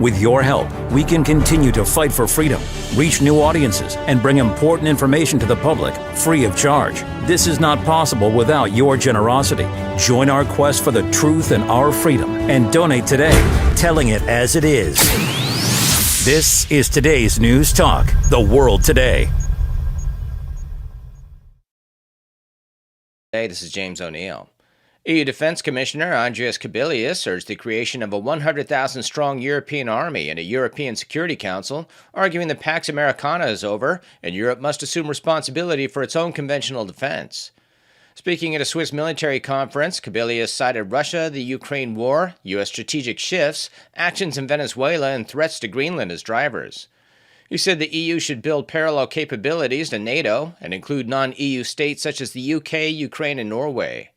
With your help, we can continue to fight for freedom, reach new audiences, and bring important information to the public free of charge. This is not possible without your generosity. Join our quest for the truth and our freedom and donate today, telling it as it is. This is today's News Talk, The World Today. Hey, this is James O'Neill. EU Defense Commissioner Andrius Kubilius urged the creation of a 100,000-strong European army and a European Security Council, arguing the Pax Americana is over and Europe must assume responsibility for its own conventional defense. Speaking at a Swiss military conference, Kubilius cited Russia, the Ukraine war, U.S. strategic shifts, actions in Venezuela, and threats to Greenland as drivers. He said the EU should build parallel capabilities to NATO and include non-EU states such as the UK, Ukraine, and Norway.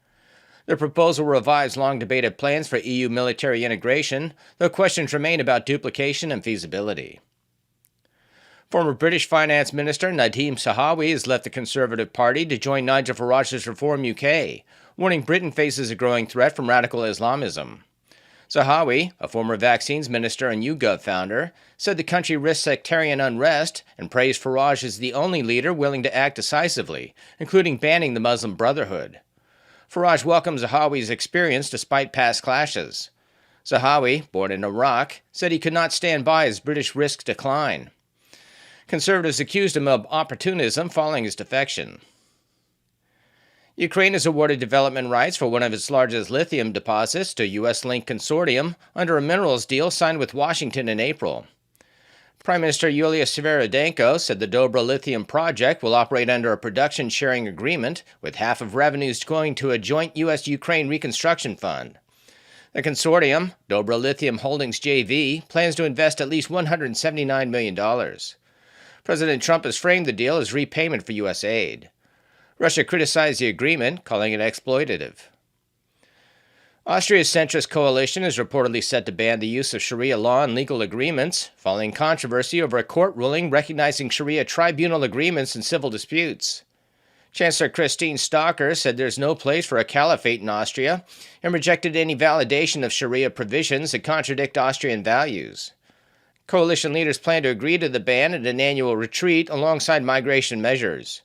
The proposal revives long-debated plans for EU military integration, though questions remain about duplication and feasibility. Former British Finance Minister Nadhim Zahawi has left the Conservative Party to join Nigel Farage's Reform UK, warning Britain faces a growing threat from radical Islamism. Zahawi, a former vaccines minister and YouGov founder, said the country risks sectarian unrest and praised Farage as the only leader willing to act decisively, including banning the Muslim Brotherhood. Farage welcomes Zahawi's experience despite past clashes. Zahawi, born in Iraq, said he could not stand by as British risks decline. Conservatives accused him of opportunism following his defection. Ukraine has awarded development rights for one of its largest lithium deposits to a U.S.-linked consortium under a minerals deal signed with Washington in April. Prime Minister Yulia Sviridenko said the Dobra lithium project will operate under a production sharing agreement, with half of revenues going to a joint U.S.-Ukraine reconstruction fund. The consortium, Dobra Lithium Holdings JV, plans to invest at least $179 million. President Trump has framed the deal as repayment for U.S. aid. Russia criticized the agreement, calling it exploitative. Austria's centrist coalition is reportedly set to ban the use of Sharia law in legal agreements, following controversy over a court ruling recognizing Sharia tribunal agreements in civil disputes. Chancellor Christine Stocker said there's no place for a caliphate in Austria and rejected any validation of Sharia provisions that contradict Austrian values. Coalition leaders plan to agree to the ban at an annual retreat alongside migration measures.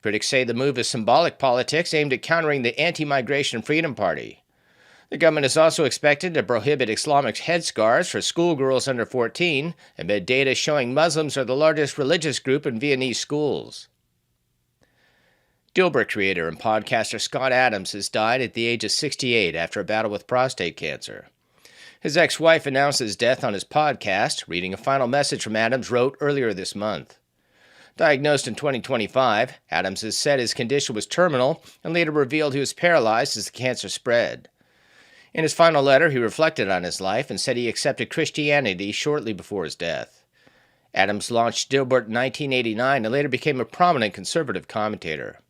Critics say the move is symbolic politics aimed at countering the anti-migration Freedom Party. The government is also expected to prohibit Islamic headscarves for schoolgirls under 14, amid data showing Muslims are the largest religious group in Viennese schools. Dilbert creator and podcaster Scott Adams has died at the age of 68 after a battle with prostate cancer. His ex-wife announced his death on his podcast, reading a final message from Adams wrote earlier this month. Diagnosed in 2025, Adams has said his condition was terminal and later revealed he was paralyzed as the cancer spread. In his final letter, he reflected on his life and said he accepted Christianity shortly before his death. Adams launched Dilbert in 1989 and later became a prominent conservative commentator.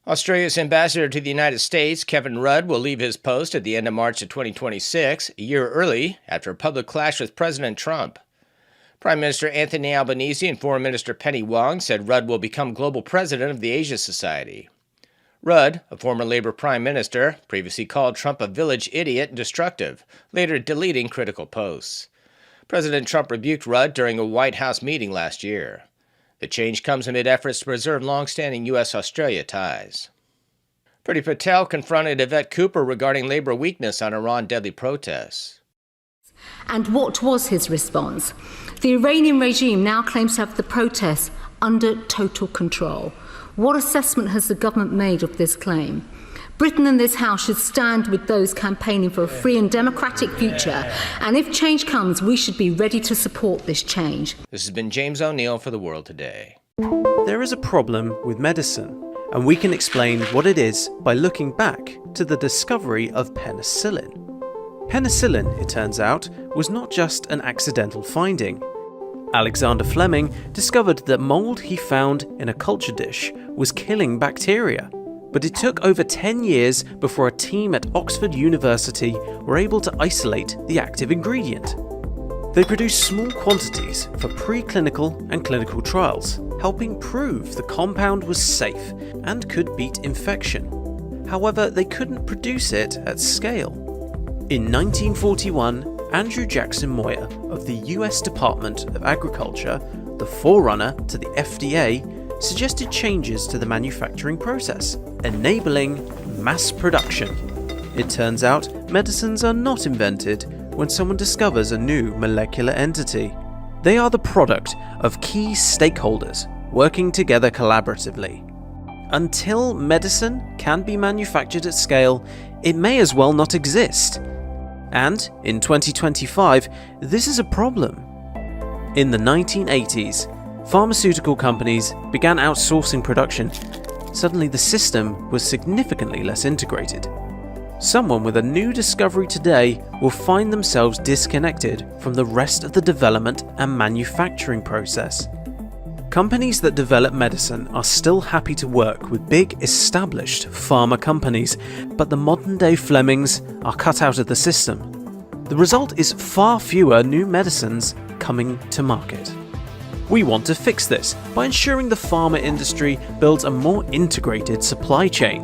Australia's ambassador to the United States, Kevin Rudd, will leave his post at the end of March of 2026, a year early, after a public clash with President Trump. Prime Minister Anthony Albanese and Foreign Minister Penny Wong said Rudd will become global president of the Asia Society. Rudd, a former Labor prime minister, previously called Trump a village idiot and destructive, later deleting critical posts. President Trump rebuked Rudd during a White House meeting last year. The change comes amid efforts to preserve long-standing U.S.-Australia ties. Priti Patel confronted Yvette Cooper regarding labor weakness on Iran deadly protests. And what was his response? The Iranian regime now claims to have the protests under total control. What assessment has the government made of this claim? Britain and this House should stand with those campaigning for a free and democratic future, and if change comes, we should be ready to support this change. This has been James O'Neill for The World Today. There is a problem with medicine, and we can explain what it is by looking back to the discovery of penicillin. Penicillin, it turns out, was not just an accidental finding. Alexander Fleming discovered that mold he found in a culture dish was killing bacteria, but it took over 10 years before a team at Oxford University were able to isolate the active ingredient. They produced small quantities for preclinical and clinical trials, helping prove the compound was safe and could beat infection. However, they couldn't produce it at scale. In 1941, Andrew Jackson Moyer of the US Department of Agriculture, the forerunner to the FDA, suggested changes to the manufacturing process, enabling mass production. It turns out medicines are not invented when someone discovers a new molecular entity. They are the product of key stakeholders working together collaboratively. Until medicine can be manufactured at scale, it may as well not exist. And in 2025, this is a problem. In the 1980s, pharmaceutical companies began outsourcing production. Suddenly the system was significantly less integrated. Someone with a new discovery today will find themselves disconnected from the rest of the development and manufacturing process. Companies that develop medicine are still happy to work with big established pharma companies, but the modern day Flemings are cut out of the system. The result is far fewer new medicines coming to market. We want to fix this by ensuring the pharma industry builds a more integrated supply chain.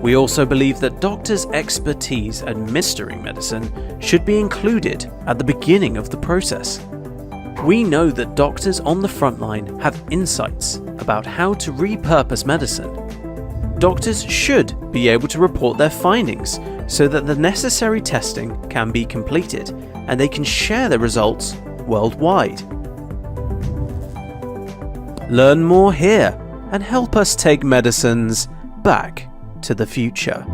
We also believe that doctors' expertise administering medicine should be included at the beginning of the process. We know that doctors on the front line have insights about how to repurpose medicine. Doctors should be able to report their findings so that the necessary testing can be completed and they can share their results worldwide. Learn more here and help us take medicines back to the future.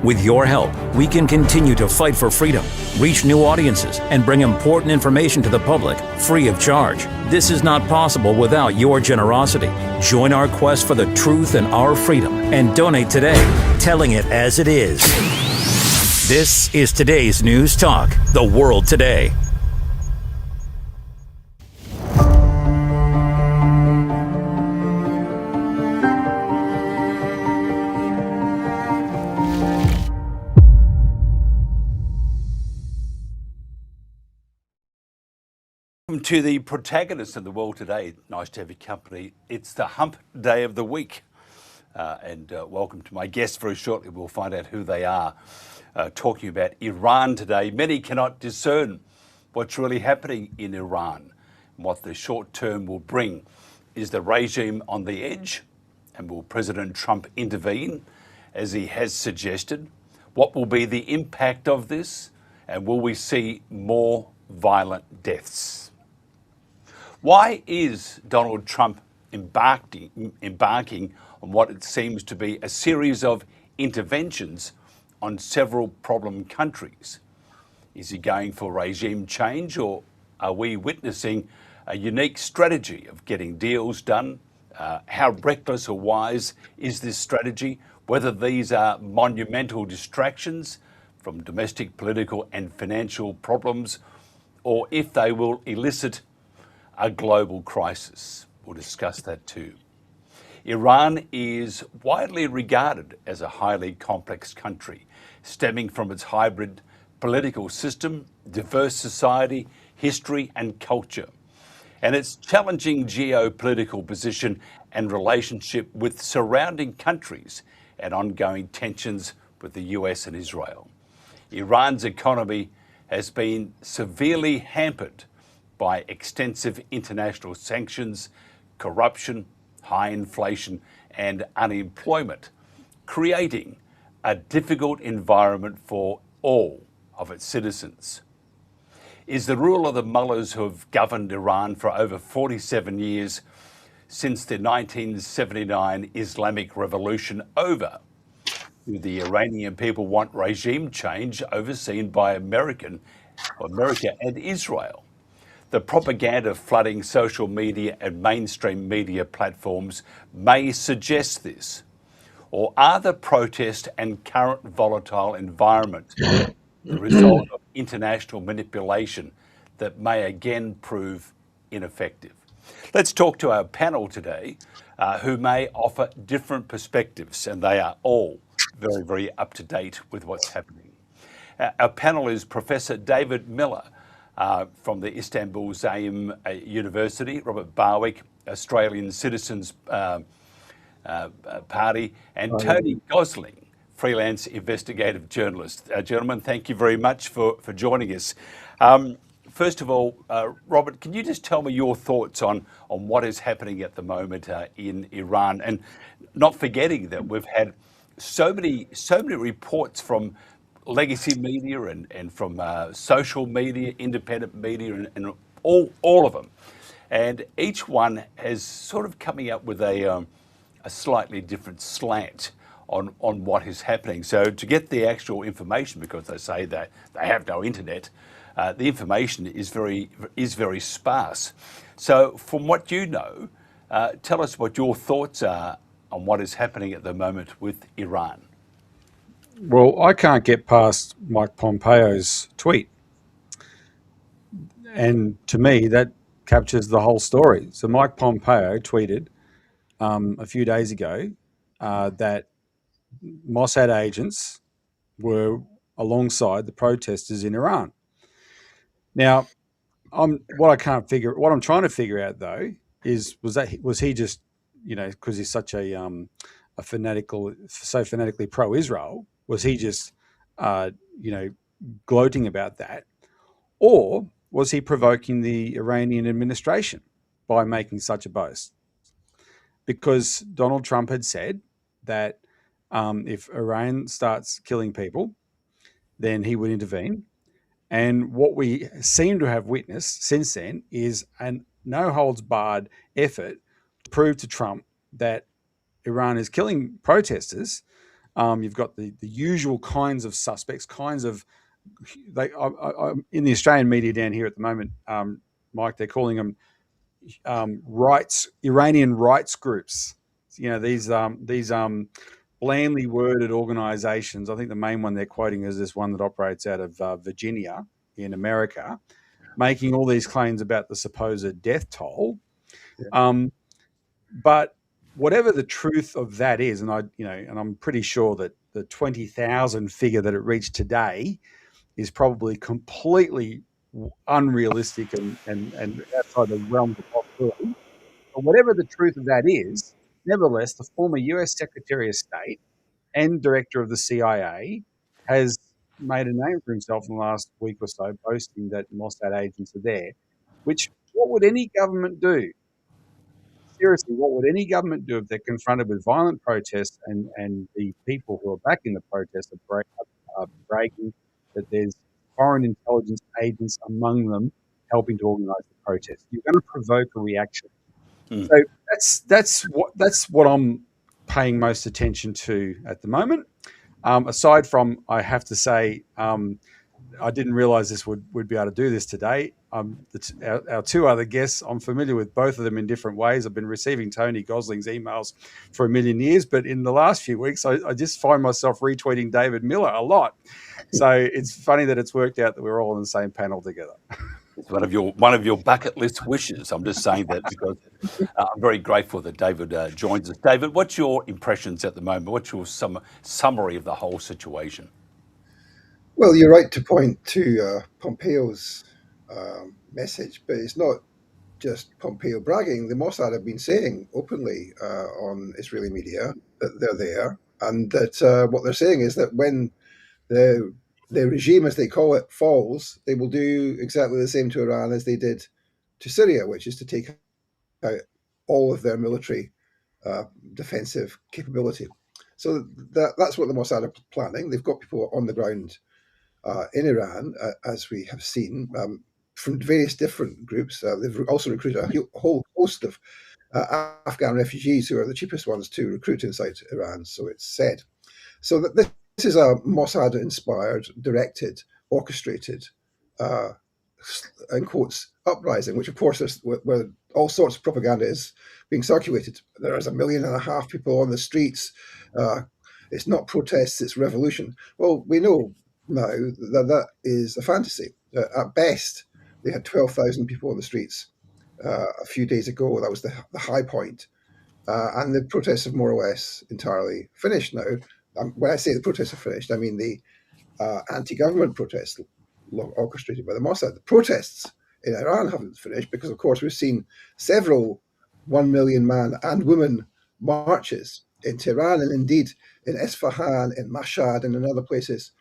With your help, we can continue to fight for freedom, reach new audiences, and bring important information to the public free of charge. This is not possible without your generosity. Join our quest for the truth and our freedom and donate today, telling it as it is. This is today's News Talk, The World Today. Welcome to the Protagonists of the World Today. Nice to have your company. It's the hump day of the week. Welcome to my guests. Very shortly we'll find out who they are. Talking about Iran today. Many cannot discern what's really happening in Iran and what the short term will bring. Is the regime on the edge? And will President Trump intervene as he has suggested? What will be the impact of this? And will we see more violent deaths? Why is Donald Trump embarking on what it seems to be a series of interventions on several problem countries? Is he going for regime change, or are we witnessing a unique strategy of getting deals done? How reckless or wise is this strategy? Whether these are monumental distractions from domestic, political and financial problems, or if they will elicit a global crisis. We'll discuss that too. Iran is widely regarded as a highly complex country, stemming from its hybrid political system, diverse society, history and culture, and its challenging geopolitical position and relationship with surrounding countries and ongoing tensions with the US and Israel. Iran's economy has been severely hampered by extensive international sanctions, corruption, high inflation and unemployment, creating a difficult environment for all of its citizens. Is the rule of the mullahs who have governed Iran for over 47 years since the 1979 Islamic Revolution over? Do the Iranian people want regime change overseen by America and Israel? The propaganda flooding social media and mainstream media platforms may suggest this. Or are the protest and current volatile environment the result of international manipulation that may again prove ineffective? Let's talk to our panel today, who may offer different perspectives, and they are all very, very up to date with what's happening. Our panel is Professor David Miller, from the Istanbul Zaim University, Robert Barwick, Australian Citizens Party, and Tony Gosling freelance investigative journalist. Gentlemen, thank you very much for joining us. First of all, Robert, can you just tell me your thoughts on what is happening at the moment in Iran? And not forgetting that we've had so many reports from legacy media and from social media, independent media, and all of them. And each one has sort of coming up with a slightly different slant on what is happening. So to get the actual information, because they say that they have no internet, the information is very sparse. So from what you know, tell us what your thoughts are on what is happening at the moment with Iran. Well, I can't get past Mike Pompeo's tweet. And to me, that captures the whole story. So Mike Pompeo tweeted a few days ago that Mossad agents were alongside the protesters in Iran. Now, what I'm trying to figure out though is was he just, because he's such a fanatically pro-Israel, was he just gloating about that, or was he provoking the Iranian administration by making such a boast? Because Donald Trump had said that if Iran starts killing people, then he would intervene. And what we seem to have witnessed since then is a no-holds-barred effort to prove to Trump that Iran is killing protesters. You've got the usual kinds of suspects, in the Australian media down here at the moment, Mike, they're calling them Iranian rights groups. These blandly worded organizations. I think the main one they're quoting is this one that operates out of Virginia in America, making all these claims about the supposed death toll. Yeah. But whatever the truth of that is, and I'm pretty sure that the 20,000 figure that it reached today is probably completely unrealistic and outside the realm of possibility. But whatever the truth of that is, nevertheless, the former US Secretary of State and director of the CIA has made a name for himself in the last week or so, boasting that Mossad agents are there, which what would any government do? Seriously, what would any government do if they're confronted with violent protests and the people who are backing the protests are bragging that there's foreign intelligence agents among them helping to organise the protest? You're going to provoke a reaction. So that's what I'm paying most attention to at the moment. Aside from, I have to say, I didn't realise this would be able to do this today. Our two other guests, I'm familiar with both of them in different ways. I've been receiving Tony Gosling's emails for a million years, but in the last few weeks, I just find myself retweeting David Miller a lot. So it's funny that it's worked out that we're all on the same panel together. It's one of your bucket list wishes. I'm just saying that because I'm very grateful that David joins us. David, what's your impressions at the moment? What's your summary of the whole situation? Well, you're right to point to Pompeo's message, but it's not just Pompeo bragging. The Mossad have been saying openly on Israeli media that they're there, and that what they're saying is that when the regime, as they call it, falls, they will do exactly the same to Iran as they did to Syria, which is to take out all of their military defensive capability. So that's what the Mossad are planning. They've got people on the ground in Iran, as we have seen, from various different groups. They've also recruited a whole host of Afghan refugees who are the cheapest ones to recruit inside Iran, so it's said. So that this is a Mossad-inspired, directed, orchestrated, in quotes, uprising, which of course is where all sorts of propaganda is being circulated. There is 1.5 million people on the streets. It's not protests, it's revolution. Well, we know now that is a fantasy. At best, they had 12,000 people on the streets a few days ago. That was the high point. And the protests have more or less entirely finished now. When I say the protests are finished, I mean the anti-government protests orchestrated by the Mossad. The protests in Iran haven't finished because, of course, we've seen several 1 million man and woman marches in Tehran, and indeed in Isfahan, in Mashhad, and in other places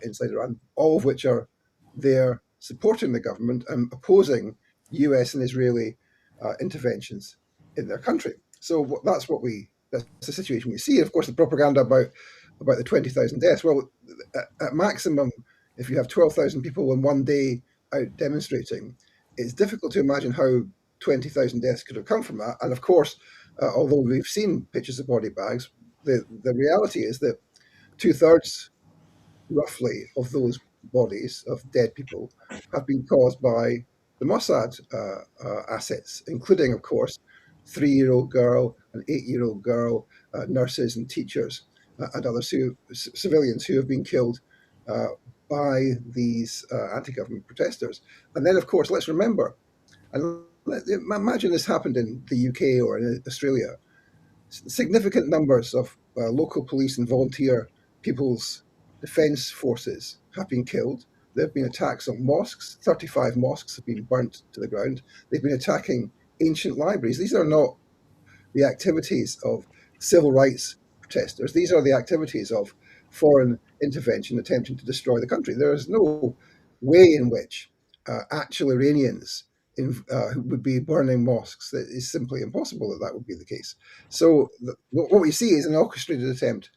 inside Iran, all of which are there supporting the government and opposing US and Israeli interventions in their country. So that's the situation we see. And of course, the propaganda about the 20,000 deaths. Well, at maximum, if you have 12,000 people in one day out demonstrating, it's difficult to imagine how 20,000 deaths could have come from that. And of course, although we've seen pictures of body bags, the reality is that two-thirds, roughly, of those bodies of dead people have been caused by the Mossad assets, including, of course, 3-year-old girl, an 8-year-old girl, nurses and teachers, and other civilians who have been killed uh, by these anti-government protesters. And then, of course, let's remember, and imagine this happened in the UK or in Australia, significant numbers of local police and volunteer people's defence forces have been killed. There have been attacks on mosques. 35 mosques have been burnt to the ground. They've been attacking ancient libraries. These are not the activities of civil rights protesters. These are the activities of foreign intervention attempting to destroy the country. There is no way in which actual Iranians who would be burning mosques. That is simply impossible that would be the case. So what we see is an orchestrated attempt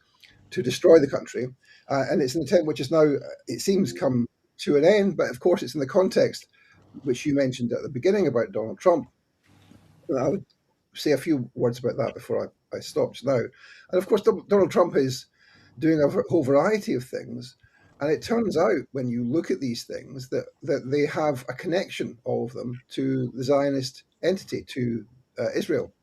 to destroy the country, and it's an attempt which is now, it seems, come to an end. But of course, it's in the context which you mentioned at the beginning about Donald Trump. And I would say a few words about that before I stop now. And of course, Donald Trump is doing a whole variety of things. And it turns out, when you look at these things, that they have a connection, all of them, to the Zionist entity, to Israel.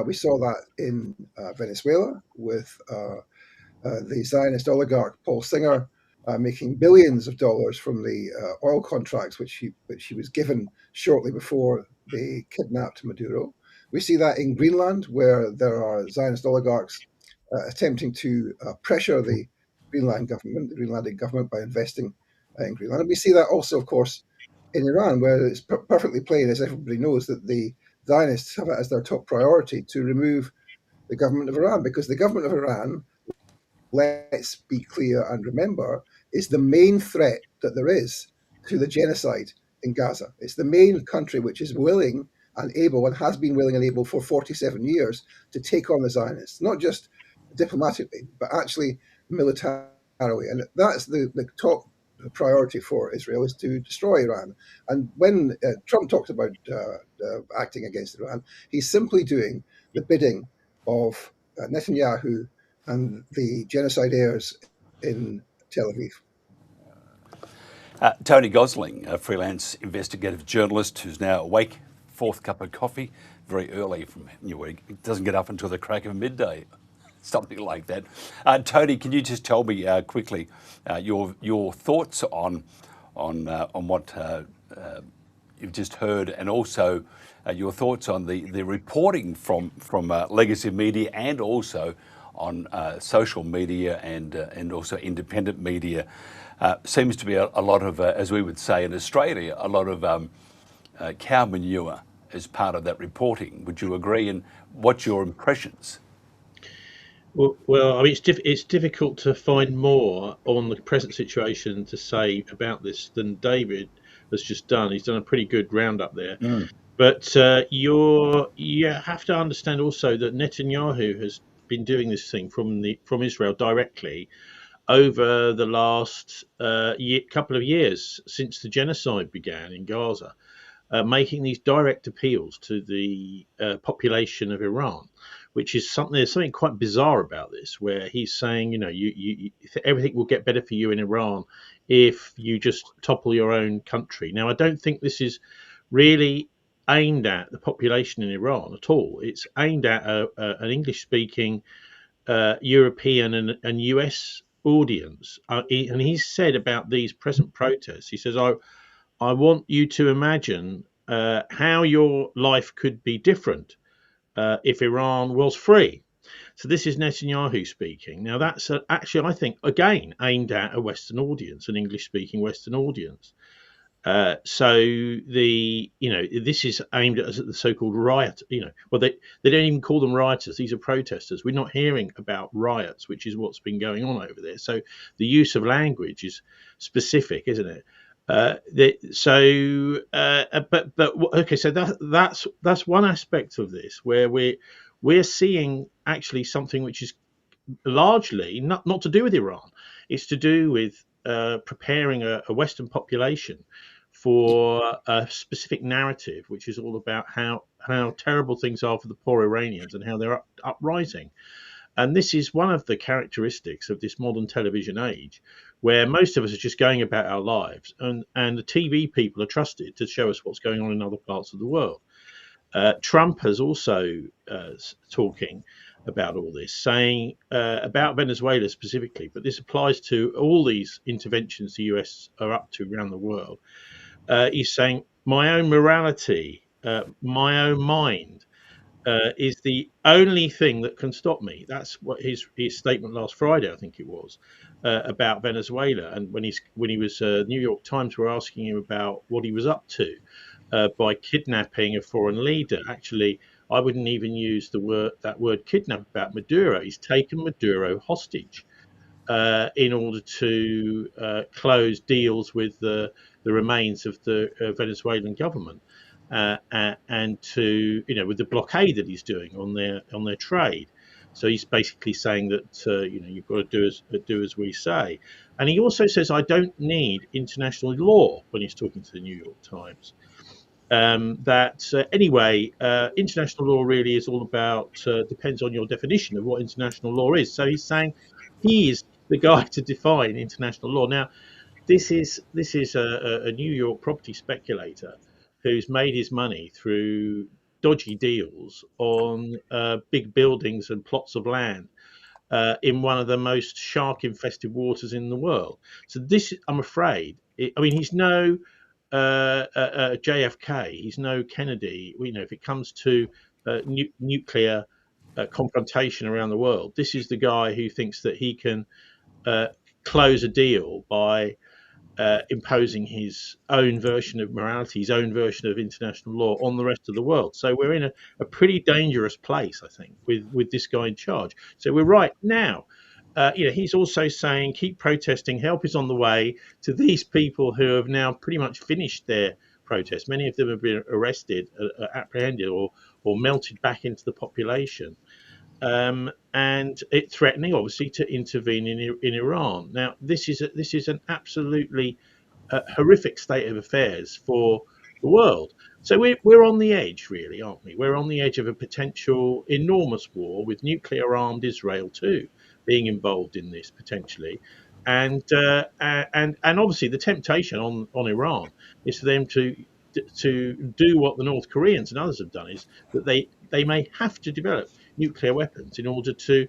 We saw that in Venezuela with the Zionist oligarch Paul Singer making billions of dollars from the oil contracts which he was given shortly before they kidnapped Maduro. We see that in Greenland, where there are Zionist oligarchs attempting to pressure the Greenlandic government by investing in Greenland. And we see that also, of course, in Iran, where it's perfectly plain, as everybody knows, that the Zionists have it as their top priority to remove the government of Iran, because the government of Iran, let's be clear and remember, is the main threat that there is to the genocide in Gaza. It's the main country which is willing and able, and has been willing and able for 47 years, to take on the Zionists, not just diplomatically, but actually militarily. And that's the top priority for Israel, is to destroy Iran. And when Trump talks about acting against Iran, he's simply doing the bidding of Netanyahu and the genocide heirs in Tel Aviv. Tony Gosling, a freelance investigative journalist who's now awake, fourth cup of coffee, very early from your week. It doesn't get up until the crack of midday, something like that. Tony, can you just tell me quickly your thoughts on what you've just heard, and also your thoughts on the reporting from legacy media, and also on social media and also independent media? Seems to be a lot of, as we would say in Australia, a lot of cow manure as part of that reporting. Would you agree? And what's your impressions? Well, I mean, it's difficult to find more on the present situation to say about this than David has just done. He's done a pretty good roundup there. But you have to understand also that Netanyahu has been doing this thing from Israel directly over the last couple of years since the genocide began in Gaza, making these direct appeals to the population of Iran, which is there's something quite bizarre about this, where he's saying, you everything will get better for you in Iran if you just topple your own country. Now, I don't think this is really aimed at the population in Iran at all. It's aimed at an English-speaking European and US audience. And he's said about these present protests, he says, I want you to imagine how your life could be different if Iran was free. So this is Netanyahu speaking. Now, that's actually, I think, again, aimed at a Western audience, an English-speaking Western audience. So this is aimed at the so-called riot. Well, they don't even call them rioters. These are protesters. We're not hearing about riots, which is what's been going on over there. So the use of language is specific, isn't it? Okay. So that's one aspect of this where we're seeing actually something which is largely not to do with Iran. It's to do with preparing a Western population for a specific narrative, which is all about how terrible things are for the poor Iranians and how they're uprising. And this is one of the characteristics of this modern television age, where most of us are just going about our lives, and the TV people are trusted to show us what's going on in other parts of the world. Trump has also talking about all this, saying about Venezuela specifically, but this applies to all these interventions the US are up to around the world. He's saying, my own morality, my own mind is the only thing that can stop me. That's what his statement last Friday, I think it was, about Venezuela. And when he was New York Times were asking him about what he was up to by kidnapping a foreign leader. Actually, I wouldn't even use that word kidnap about Maduro. He's taken Maduro hostage in order to close deals with the remains of the Venezuelan government, and to with the blockade that he's doing on their trade. So he's basically saying that you've got to do as we say. And he also says, I don't need international law, when he's talking to the New York Times. Anyway, international law really is all about depends on your definition of what international law is. So he's saying he is the guy to define international law. Now, this is a New York property speculator who's made his money through dodgy deals on big buildings and plots of land in one of the most shark-infested waters in the world. So this, I'm afraid, he's no JFK, he's no Kennedy. If it comes to nuclear confrontation around the world, this is the guy who thinks that he can close a deal by imposing his own version of morality, his own version of international law on the rest of the world. So we're in a pretty dangerous place, I think, with this guy in charge. So we're right now. He's also saying, keep protesting, help is on the way to these people who have now pretty much finished their protest. Many of them have been arrested, apprehended, or melted back into the population. And it threatening, obviously, to intervene in Iran. Now, this is an absolutely horrific state of affairs for the world. So we're on the edge, really, aren't we? We're on the edge of a potential enormous war with nuclear-armed Israel too being involved in this potentially, and obviously the temptation on Iran is for them to do what the North Koreans and others have done, is that they may have to develop nuclear weapons in order to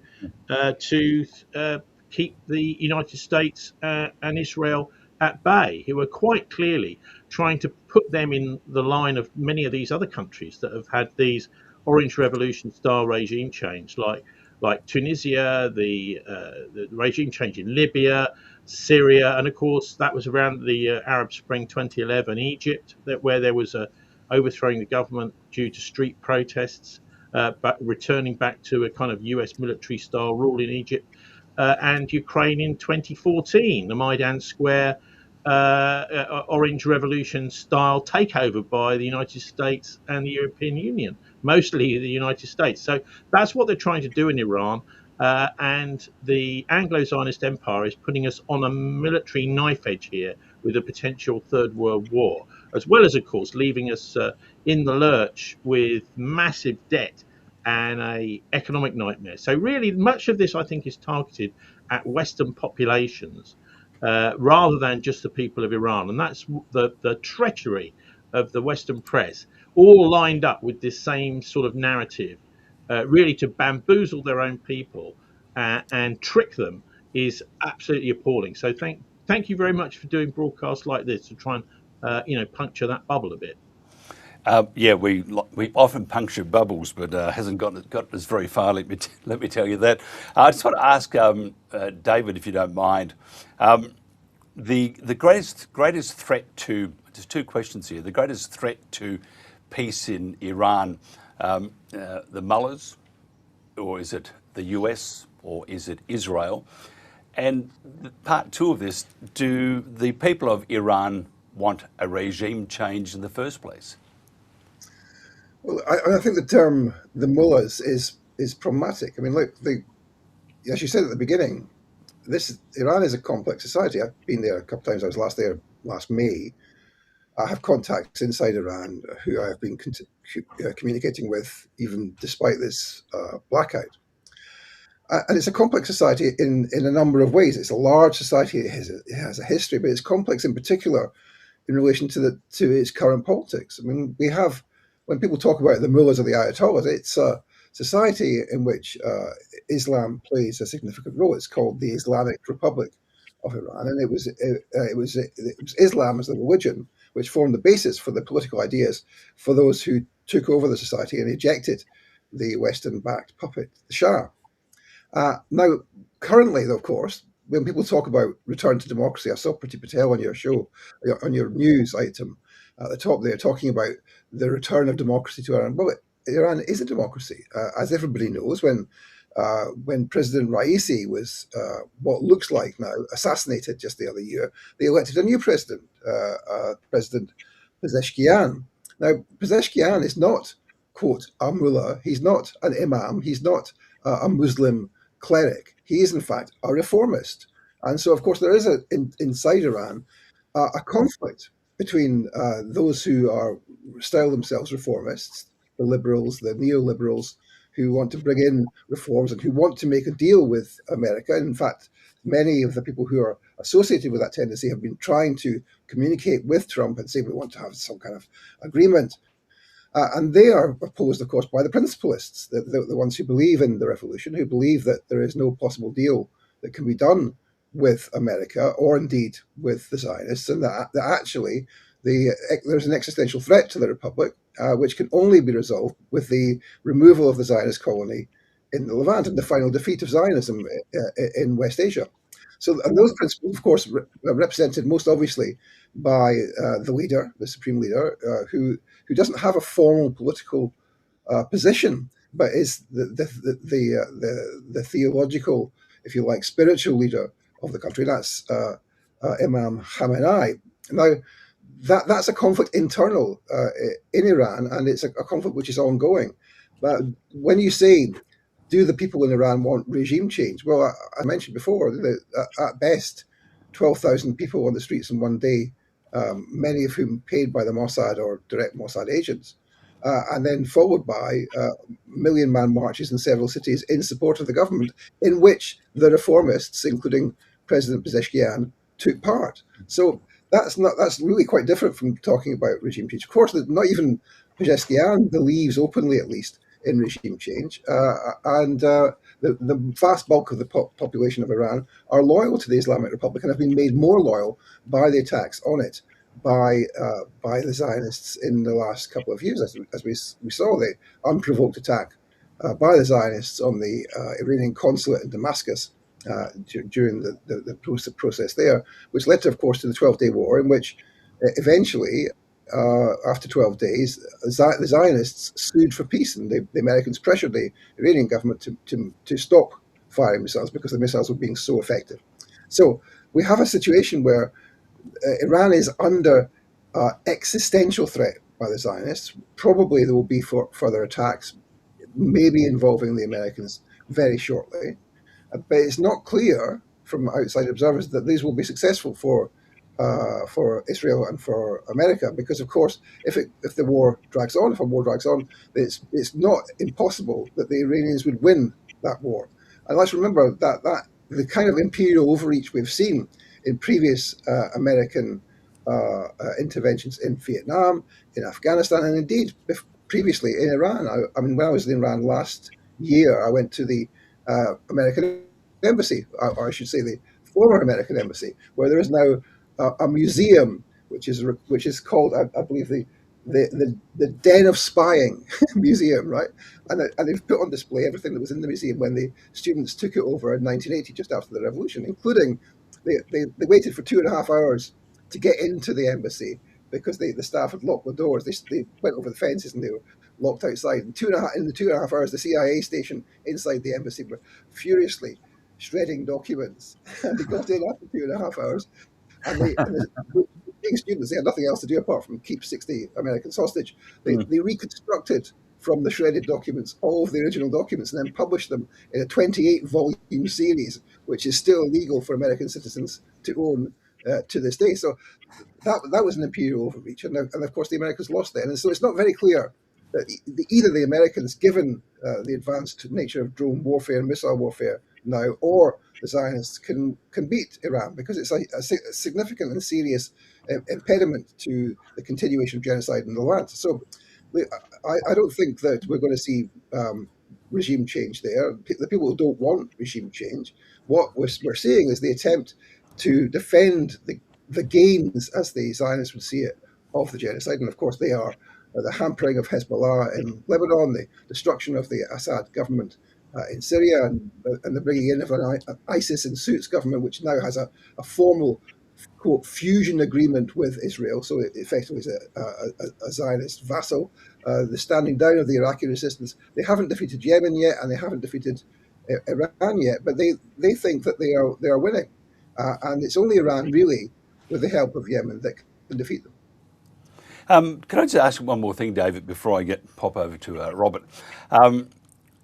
keep the United States and Israel at bay, who are quite clearly trying to put them in the line of many of these other countries that have had these Orange Revolution style regime change, like Tunisia, the regime change in Libya, Syria, and of course that was around the Arab Spring 2011, Egypt, where there was a overthrowing the government due to street protests, but returning back to a kind of US military style rule in Egypt, and Ukraine in 2014, the Maidan Square Orange Revolution style takeover by the United States and the European Union, mostly the United States. So that's what they're trying to do in Iran. And the Anglo-Zionist Empire is putting us on a military knife edge here with a potential Third World War, as well as, of course, leaving us in the lurch with massive debt and a economic nightmare. So really, much of this, I think, is targeted at Western populations rather than just the people of Iran. And that's the treachery of the Western press, all lined up with this same sort of narrative, really to bamboozle their own people and trick them, is absolutely appalling. So thank you very much for doing broadcasts like this to try and puncture that bubble a bit. We often puncture bubbles, but hasn't gotten us very far. Let me tell you that. I just want to ask David, if you don't mind, the greatest threat to there's two questions here. The greatest threat to peace in Iran, the mullahs, or is it the US, or is it Israel? And part two of this, do the people of Iran want a regime change in the first place? Well, I think the term the mullahs is problematic. I mean, look, as you said at the beginning, Iran is a complex society. I've been there a couple of times. I was last there last May. I have contacts inside Iran who I have been communicating with, even despite this blackout. And it's a complex society in a number of ways. It's a large society. It has a history, but it's complex in particular in relation to its current politics. I mean, when people talk about the mullahs or the ayatollahs, it's a society in which Islam plays a significant role. It's called the Islamic Republic of Iran, and it was Islam as the religion which formed the basis for the political ideas for those who took over the society and ejected the Western-backed puppet, the Shah. Now, currently, though, of course, when people talk about return to democracy, I saw Priti Patel on your show, on your news item at the top there, talking about the return of democracy to Iran. Well, Iran is a democracy, as everybody knows. When President Raisi was what looks like now assassinated just the other year, they elected a new president, President Pezeshkian. Now, Pezeshkian is not, quote, a mullah. He's not an imam. He's not a Muslim cleric. He is, in fact, a reformist. And so, of course, there is inside Iran a conflict between those who style themselves reformists, the liberals, the neoliberals, who want to bring in reforms and who want to make a deal with America. In fact, many of the people who are associated with that tendency have been trying to communicate with Trump and say we want to have some kind of agreement. And they are opposed, of course, by the principalists, the ones who believe in the revolution, who believe that there is no possible deal that can be done with America or indeed with the Zionists, and that actually there's an existential threat to the Republic, which can only be resolved with the removal of the Zionist colony in the Levant and the final defeat of Zionism in West Asia. So, and those principles, of course, are represented most obviously by the leader, the supreme leader, who doesn't have a formal political position, but is the theological, if you like, spiritual leader of the country. That's Imam Khamenei. Now, that's a conflict internal in Iran, and it's a conflict which is ongoing. But when you say, do the people in Iran want regime change? Well, I mentioned before that at best, 12,000 people on the streets in one day, many of whom paid by the Mossad or direct Mossad agents, and then followed by million-man marches in several cities in support of the government, in which the reformists, including President Pezeshkian, took part. So that's really quite different from talking about regime change. Of course, not even Pezeshkian believes openly, at least, in regime change, and the vast bulk of the population of Iran are loyal to the Islamic Republic and have been made more loyal by the attacks on it by the Zionists in the last couple of years, as we saw the unprovoked attack by the Zionists on the Iranian consulate in Damascus during the process there, which led to, of course, to the 12-day war, in which eventually, after 12 days, the Zionists sued for peace, and the Americans pressured the Iranian government to stop firing missiles because the missiles were being so effective. So we have a situation where Iran is under existential threat by the Zionists. Probably there will be further attacks, maybe involving the Americans very shortly. But it's not clear from outside observers that these will be successful for Israel and for America, because of course, if the war drags on, it's not impossible that the Iranians would win that war. And let's remember that the kind of imperial overreach we've seen in previous American interventions in Vietnam, in Afghanistan, and indeed previously in Iran. I mean, when I was in Iran last year, I went to the American embassy, or I should say the former American embassy, where there is now a museum which is called, I believe, the Den of Spying Museum, right? And they've put on display everything that was in the museum when the students took it over in 1980, just after the revolution, including they waited for 2.5 hours to get into the embassy because the staff had locked the doors. They went over the fences and they were locked outside. And in the 2.5 hours, the CIA station inside the embassy were furiously shredding documents. And they got in after 2.5 hours, and being students, they had nothing else to do apart from keep 60 Americans hostage. They reconstructed from the shredded documents all of the original documents and then published them in a 28-volume series, which is still illegal for American citizens to own to this day. So that was an imperial overreach, and of course the Americans lost then. And so it's not very clear that either the Americans, given the advanced nature of drone warfare and missile warfare now, or the Zionists can beat Iran, because it's a significant and serious impediment to the continuation of genocide in the land. So I don't think that we're going to see regime change there. The people who don't want regime change, what we're seeing is the attempt to defend the gains, as the Zionists would see it, of the genocide. And of course they are the hampering of Hezbollah in Lebanon, the destruction of the Assad government in Syria, and the bringing in of an ISIS in suits government, which now has a formal, quote, fusion agreement with Israel. So it effectively is a Zionist vassal. The standing down of the Iraqi resistance. They haven't defeated Yemen yet, and they haven't defeated Iran yet, but they think that they are winning. And it's only Iran, really, with the help of Yemen, that can defeat them. Can I just ask one more thing, David, before I pop over to Robert?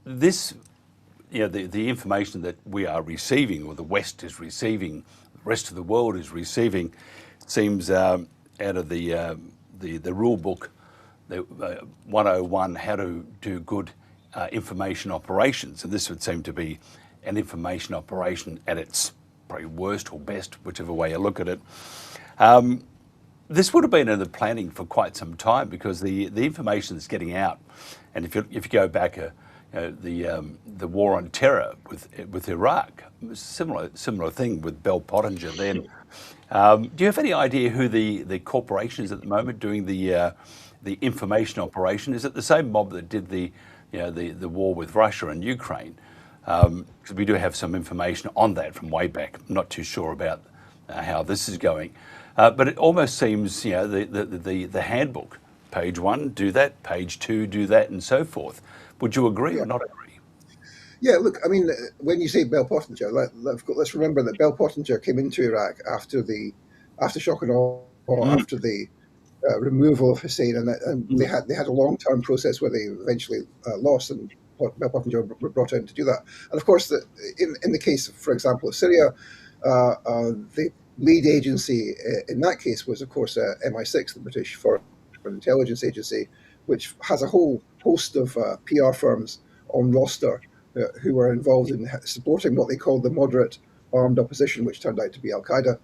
This, the information that we are receiving, or the West is receiving, the rest of the world is receiving, seems out of the rule book, the 101, how to do good information operations, and this would seem to be an information operation at its probably worst or best, whichever way you look at it. This would have been in the planning for quite some time, because the information that's getting out, and if you go back, the war on terror with Iraq, similar thing with Bell Pottinger then. Do you have any idea who the corporation is at the moment doing the information operation? Is it the same mob that did the war with Russia and Ukraine? Because we do have some information on that from way back. I'm not too sure about how this is going. But it almost seems, the handbook, page 1, do that, page 2, do that, and so forth. Would you agree or not agree? Yeah, look, I mean, when you say Bell Pottinger, let's remember that Bell Pottinger came into Iraq after shock and awe, after the removal of Hussein, and they had a long-term process where they eventually lost, and Bell Pottinger were brought in to do that. And of course, in the case, for example, of Syria, the lead agency in that case was, of course, MI6, the British Foreign Intelligence Agency, which has a whole host of PR firms on roster who were involved in supporting what they called the moderate armed opposition, which turned out to be Al-Qaeda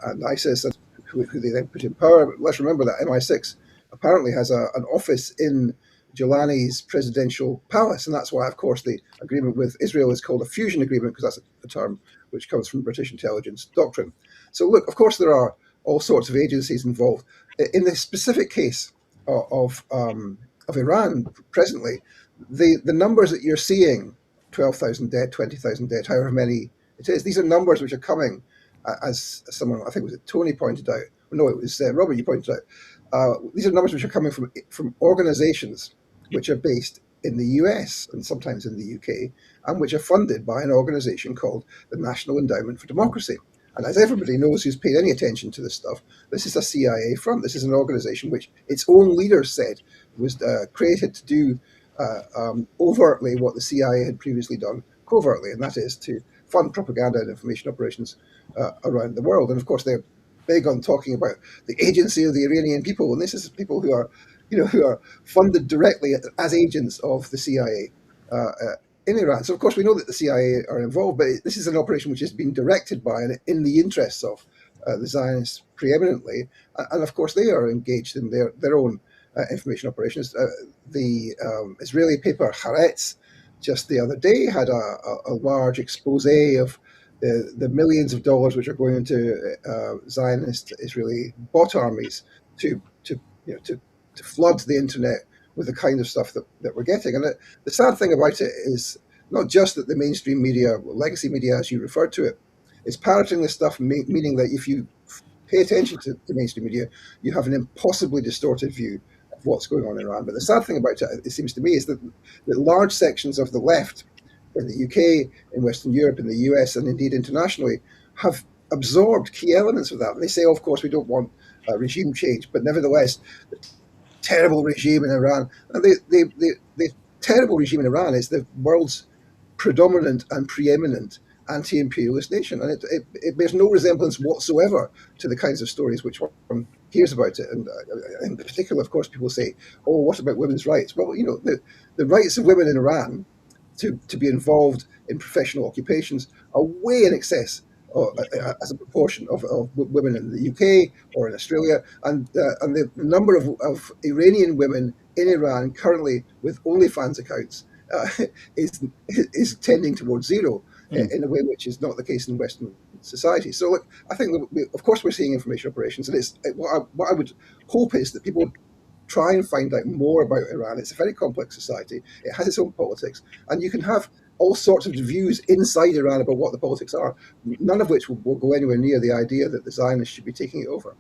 and ISIS, and who they then put in power. But let's remember that MI6 apparently has an office in Giuliani's presidential palace, and that's why, of course, the agreement with Israel is called a fusion agreement, because that's a term which comes from British intelligence doctrine. So look, of course, there are all sorts of agencies involved. In the specific case of Iran presently, the numbers that you're seeing, 12,000 dead, 20,000 dead, however many it is, these are numbers which are coming, as someone, I think was it Tony pointed out, no, it was Robert, you pointed out, these are numbers which are coming from organizations which are based in the US and sometimes in the UK, and which are funded by an organization called the National Endowment for Democracy. And as everybody knows who's paid any attention to this stuff, this is a CIA front. This is an organization which its own leaders said was created to do overtly what the CIA had previously done covertly, and that is to fund propaganda and information operations around the world. And of course, they're big on talking about the agency of the Iranian people, and this is people who are funded directly as agents of the CIA in Iran. So of course we know that the CIA are involved, but this is an operation which is being directed by and in the interests of the Zionists preeminently, and of course they are engaged in their own information operations. The Israeli paper Haaretz just the other day had a large expose of the millions of dollars which are going into Zionist Israeli bot armies to flood the internet with the kind of stuff that we're getting. And the sad thing about it is not just that the mainstream media, legacy media as you referred to it, is parroting this stuff, meaning that if you pay attention to mainstream media, you have an impossibly distorted view of what's going on in Iran. But the sad thing about it, it seems to me, is that large sections of the left in the UK, in Western Europe, in the US, and indeed internationally, have absorbed key elements of that. And they say, oh, of course, we don't want regime change, but nevertheless, the terrible regime in Iran, and the terrible regime in Iran is the world's predominant and preeminent anti-imperialist nation, and it bears no resemblance whatsoever to the kinds of stories which one hears about it. And in particular, of course, people say, "Oh, what about women's rights?" Well, the rights of women in Iran to be involved in professional occupations are way in excess as a proportion of women in the UK or in Australia, and the number of Iranian women in Iran currently with OnlyFans accounts is tending towards zero in a way which is not the case in Western society. So, look, I think of course we're seeing information operations, and what I would hope is that people try and find out more about Iran. It's a very complex society. It has its own politics, and you can have all sorts of views inside Iran about what the politics are, none of which will go anywhere near the idea that the Zionists should be taking it over.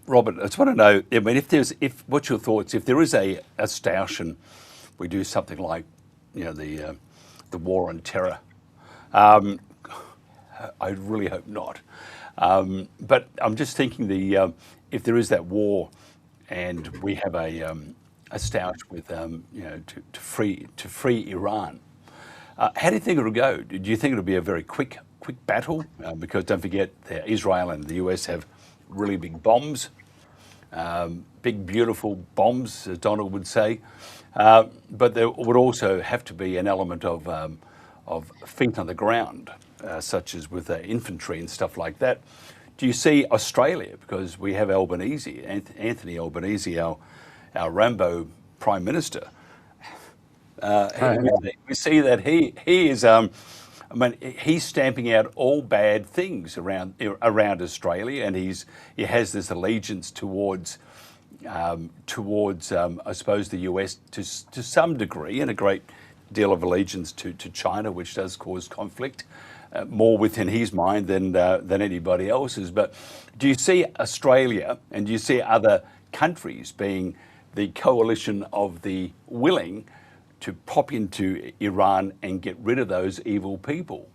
Robert, I just want to know, I mean, what's your thoughts, if there is a stoush and we do something like, the war on terror, I really hope not. But I'm just thinking if there is that war and we have a stoush with, to free Iran, how do you think it'll go? Do you think it'll be a very quick battle? Because don't forget, Israel and the US have really big bombs, big beautiful bombs, as Donald would say. But there would also have to be an element of feet on the ground, such as with infantry and stuff like that. Do you see Australia, because we have Albanese, Anthony Albanese, our Rambo Prime Minister? We see that he is. He's stamping out all bad things around Australia, and he has this allegiance towards I suppose, the US to some degree, and a great deal of allegiance to China, which does cause conflict, more within his mind than anybody else's. But do you see Australia and do you see other countries being the coalition of the willing to pop into Iran and get rid of those evil people?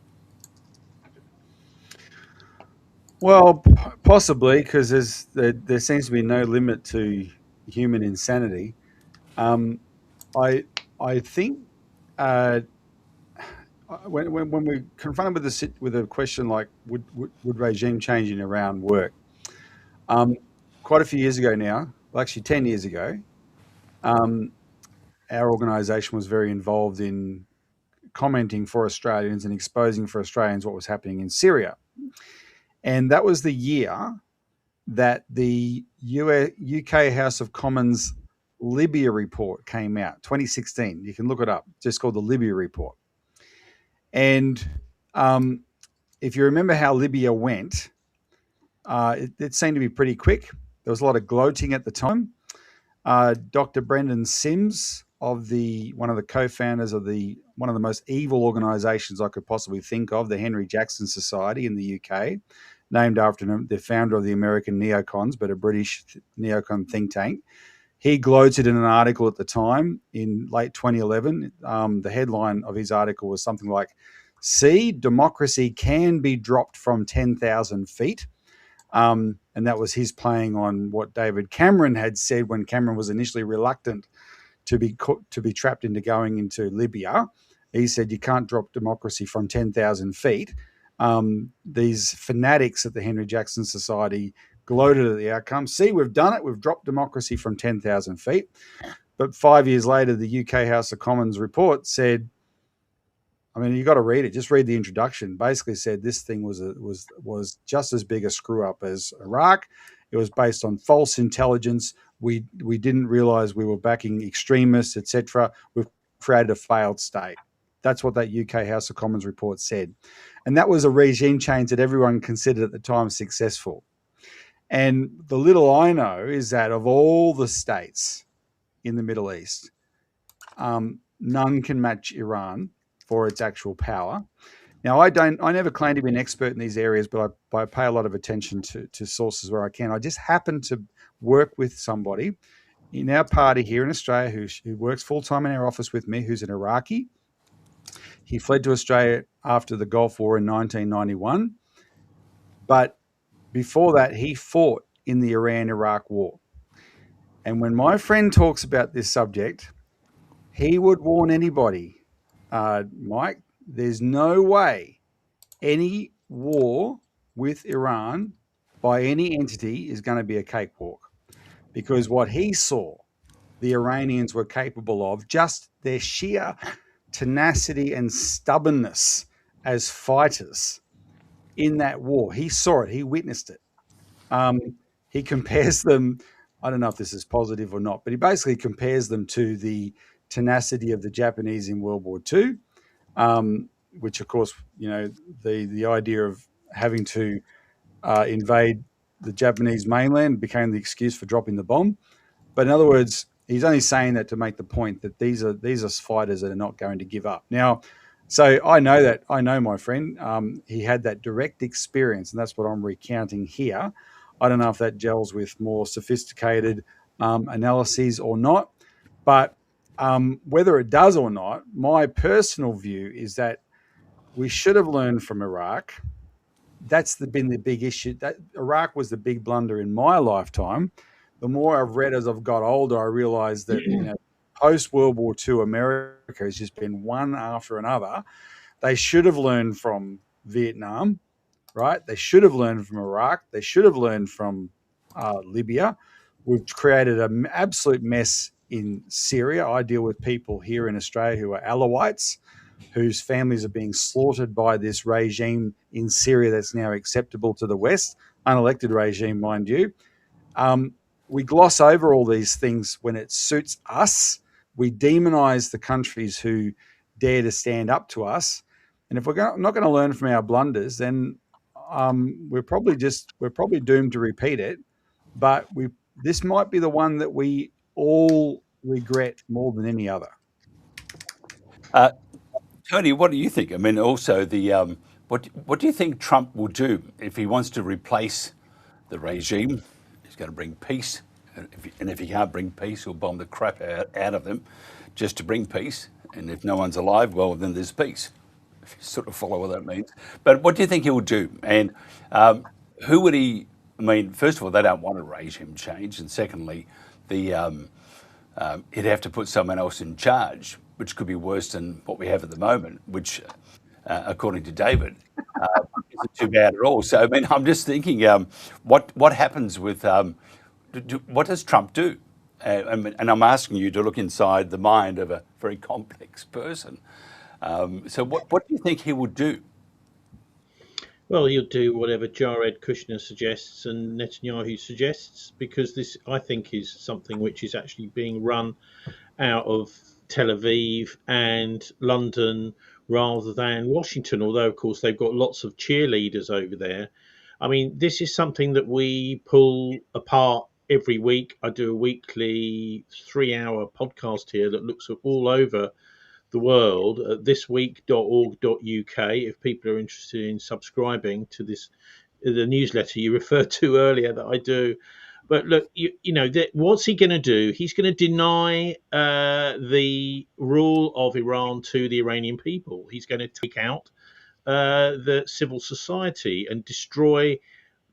Well, possibly, because there seems to be no limit to human insanity. I think when we're confronted with a question like would regime change in Iran work, quite a few years ago now, well, actually 10 years ago, our organisation was very involved in commenting for Australians and exposing for Australians what was happening in Syria. And that was the year that the UK House of Commons Libya report came out, 2016. You can look it up, just called the Libya report. And if you remember how Libya went, it seemed to be pretty quick. There was a lot of gloating at the time. Dr. Brendan Sims, one of the co-founders of one of the most evil organisations I could possibly think of, the Henry Jackson Society in the UK, named after the founder of the American neocons, but a British neocon think tank. He gloated in an article at the time in late 2011. The headline of his article was something like, "See, democracy can be dropped from 10,000 feet." And that was his playing on what David Cameron had said when Cameron was initially reluctant to be trapped into going into Libya. He said, you can't drop democracy from 10,000 feet. These fanatics at the Henry Jackson Society gloated at the outcome. See, we've done it. We've dropped democracy from 10,000 feet. But 5 years later, the UK House of Commons report said, I mean, you got to read it. Just read the introduction. Basically said this thing was just as big a screw up as Iraq. It was based on false intelligence. We didn't realize we were backing extremists, etc. We've created a failed state. That's what that UK House of Commons report said. And that was a regime change that everyone considered at the time successful. And the little I know is that of all the states in the Middle East, none can match Iran for its actual power. Now, I never claim to be an expert in these areas, but I pay a lot of attention to sources where I can. I just happen to work with somebody in our party here in Australia who works full-time in our office with me, who's an Iraqi. He fled to Australia after the Gulf War in 1991. But before that, he fought in the Iran-Iraq war. And when my friend talks about this subject, he would warn anybody, Mike, there's no way any war with Iran by any entity is going to be a cakewalk, because what he saw the Iranians were capable of, just their sheer tenacity and stubbornness as fighters in that war. He saw it. He witnessed it. He compares them, I don't know if this is positive or not, but he basically compares them to the tenacity of the Japanese in World War II, which, of course, the idea of having to invade the Japanese mainland became the excuse for dropping the bomb. But in other words, he's only saying that to make the point that these are fighters that are not going to give up. Now, so I know my friend. He had that direct experience, and that's what I'm recounting here. I don't know if that gels with more sophisticated analyses or not, but whether it does or not, my personal view is that we should have learned from Iraq. That's been the big issue. That Iraq was the big blunder in my lifetime. The more I've read as I've got older, I realized that post World War II, America has just been one after another. They should have learned from Vietnam, right? They should have learned from Iraq. They should have learned from Libya. We've created an absolute mess in Syria. I deal with people here in Australia who are Alawites, whose families are being slaughtered by this regime in Syria that's now acceptable to the West, unelected regime, mind you. We gloss over all these things when it suits us. We demonize the countries who dare to stand up to us. And if we're not going to learn from our blunders, then we're probably doomed to repeat it. But this might be the one that we all regret more than any other. Tony, what do you think? I mean, also what do you think Trump will do if he wants to replace the regime? He's going to bring peace, and if he can't bring peace, he'll bomb the crap out of them just to bring peace. And if no one's alive, well, then there's peace. If you sort of follow what that means. But what do you think he'll do? And who would he? I mean, first of all, they don't want a regime change, and secondly, he'd have to put someone else in charge, which could be worse than what we have at the moment, which, according to David, isn't too bad at all. So, I mean, I'm just thinking, what happens with, what does Trump do? And I'm asking you to look inside the mind of a very complex person. So what do you think he would do? Well, he'll do whatever Jared Kushner suggests and Netanyahu suggests, because this, I think, is something which is actually being run out of Tel Aviv and London rather than Washington, although, of course, they've got lots of cheerleaders over there. I mean, this is something that we pull apart every week. I do a weekly 3-hour podcast here that looks at all over the world at thisweek.org.uk if people are interested in subscribing to the newsletter you referred to earlier that I do. But look, what's he going to do? He's going to deny the rule of Iran to the Iranian people. He's going to take out the civil society and destroy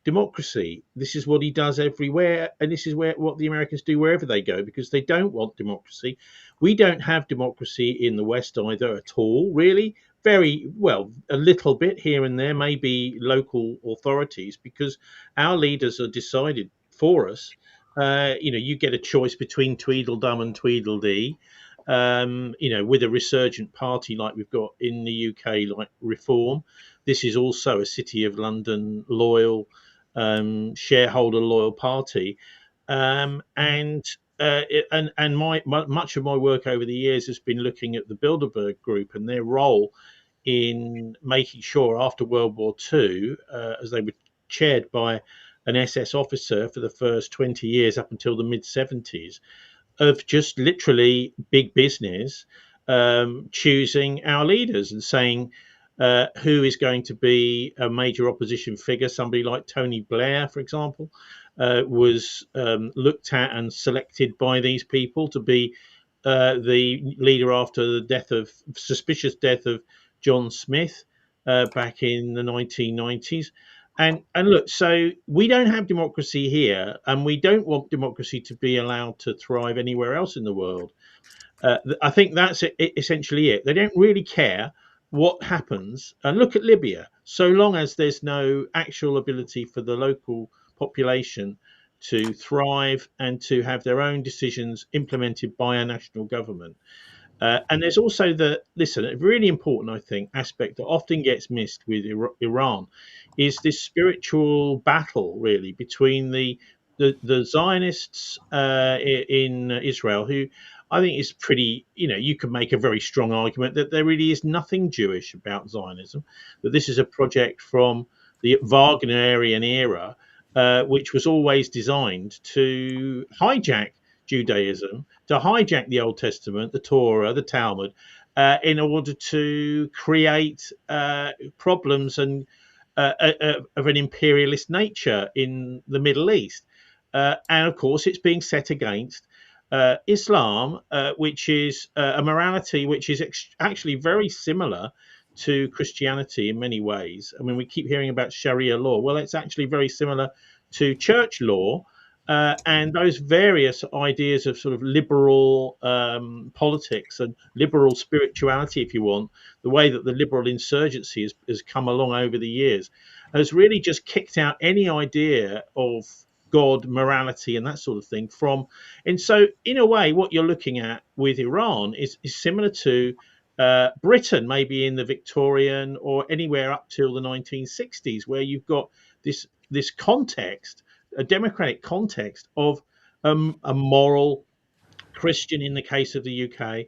democracy. This is what he does everywhere, and this is what the Americans do wherever they go, because they don't want democracy. We don't have democracy in the West either at all, really. Very well, a little bit here and there, maybe local authorities, because our leaders are decided for us. You get a choice between Tweedledum and Tweedledee. With a resurgent party like we've got in the UK, like Reform. This is also a City of London loyal, shareholder loyal party, and much of my work over the years has been looking at the Bilderberg Group and their role in making sure after World War II, as they were chaired by an SS officer for the first 20 years up until the mid-70s, of just literally big business choosing our leaders and saying, who is going to be a major opposition figure. Somebody like Tony Blair, for example, was looked at and selected by these people to be the leader after the suspicious death of John Smith back in the 1990s. And look, so we don't have democracy here, and we don't want democracy to be allowed to thrive anywhere else in the world. I think that's essentially it. They don't really care what happens. And look at Libya. So long as there's no actual ability for the local population to thrive and to have their own decisions implemented by a national government. And there's also a really important, I think, aspect that often gets missed with Iran is this spiritual battle, really, between the Zionists in Israel, who I think is pretty, you can make a very strong argument that there really is nothing Jewish about Zionism, that this is a project from the Wagnerian era, which was always designed to hijack Judaism, to hijack the Old Testament, the Torah, the Talmud, in order to create problems and of an imperialist nature in the Middle East. And of course, it's being set against Islam, which is a morality which is actually very similar to Christianity in many ways. I mean, we keep hearing about Sharia law. Well, it's actually very similar to church law. And those various ideas of sort of liberal politics and liberal spirituality, if you want, the way that the liberal insurgency has come along over the years, has really just kicked out any idea of God, morality, and that sort of thing from. And so, in a way, what you're looking at with Iran is similar to Britain, maybe in the Victorian or anywhere up till the 1960s, where you've got this context, a democratic context of a moral Christian in the case of the UK,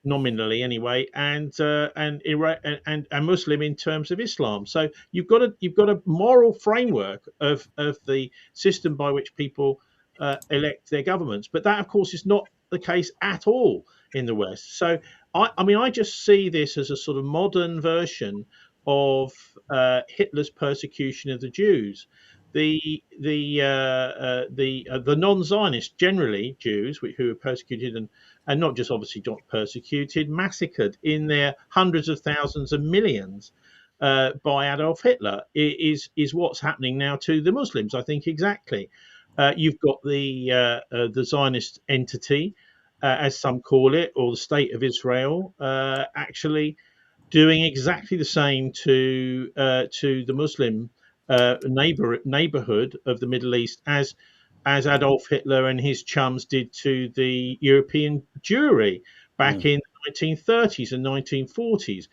nominally anyway, and Muslim in terms of Islam. So you've got a moral framework of the system by which people elect their governments, but that of course is not the case at all in the West. So I just see this as a sort of modern version of Hitler's persecution of the Jews. The non-Zionist, generally Jews who were persecuted and not just obviously not persecuted, massacred in their hundreds of thousands and millions by Adolf Hitler is what's happening now to the Muslims. I think exactly. You've got the Zionist entity, as some call it, or the State of Israel, actually doing exactly the same to the Muslim neighborhood of the Middle East as Adolf Hitler and his chums did to the European Jewry back in the 1930s and 1940s.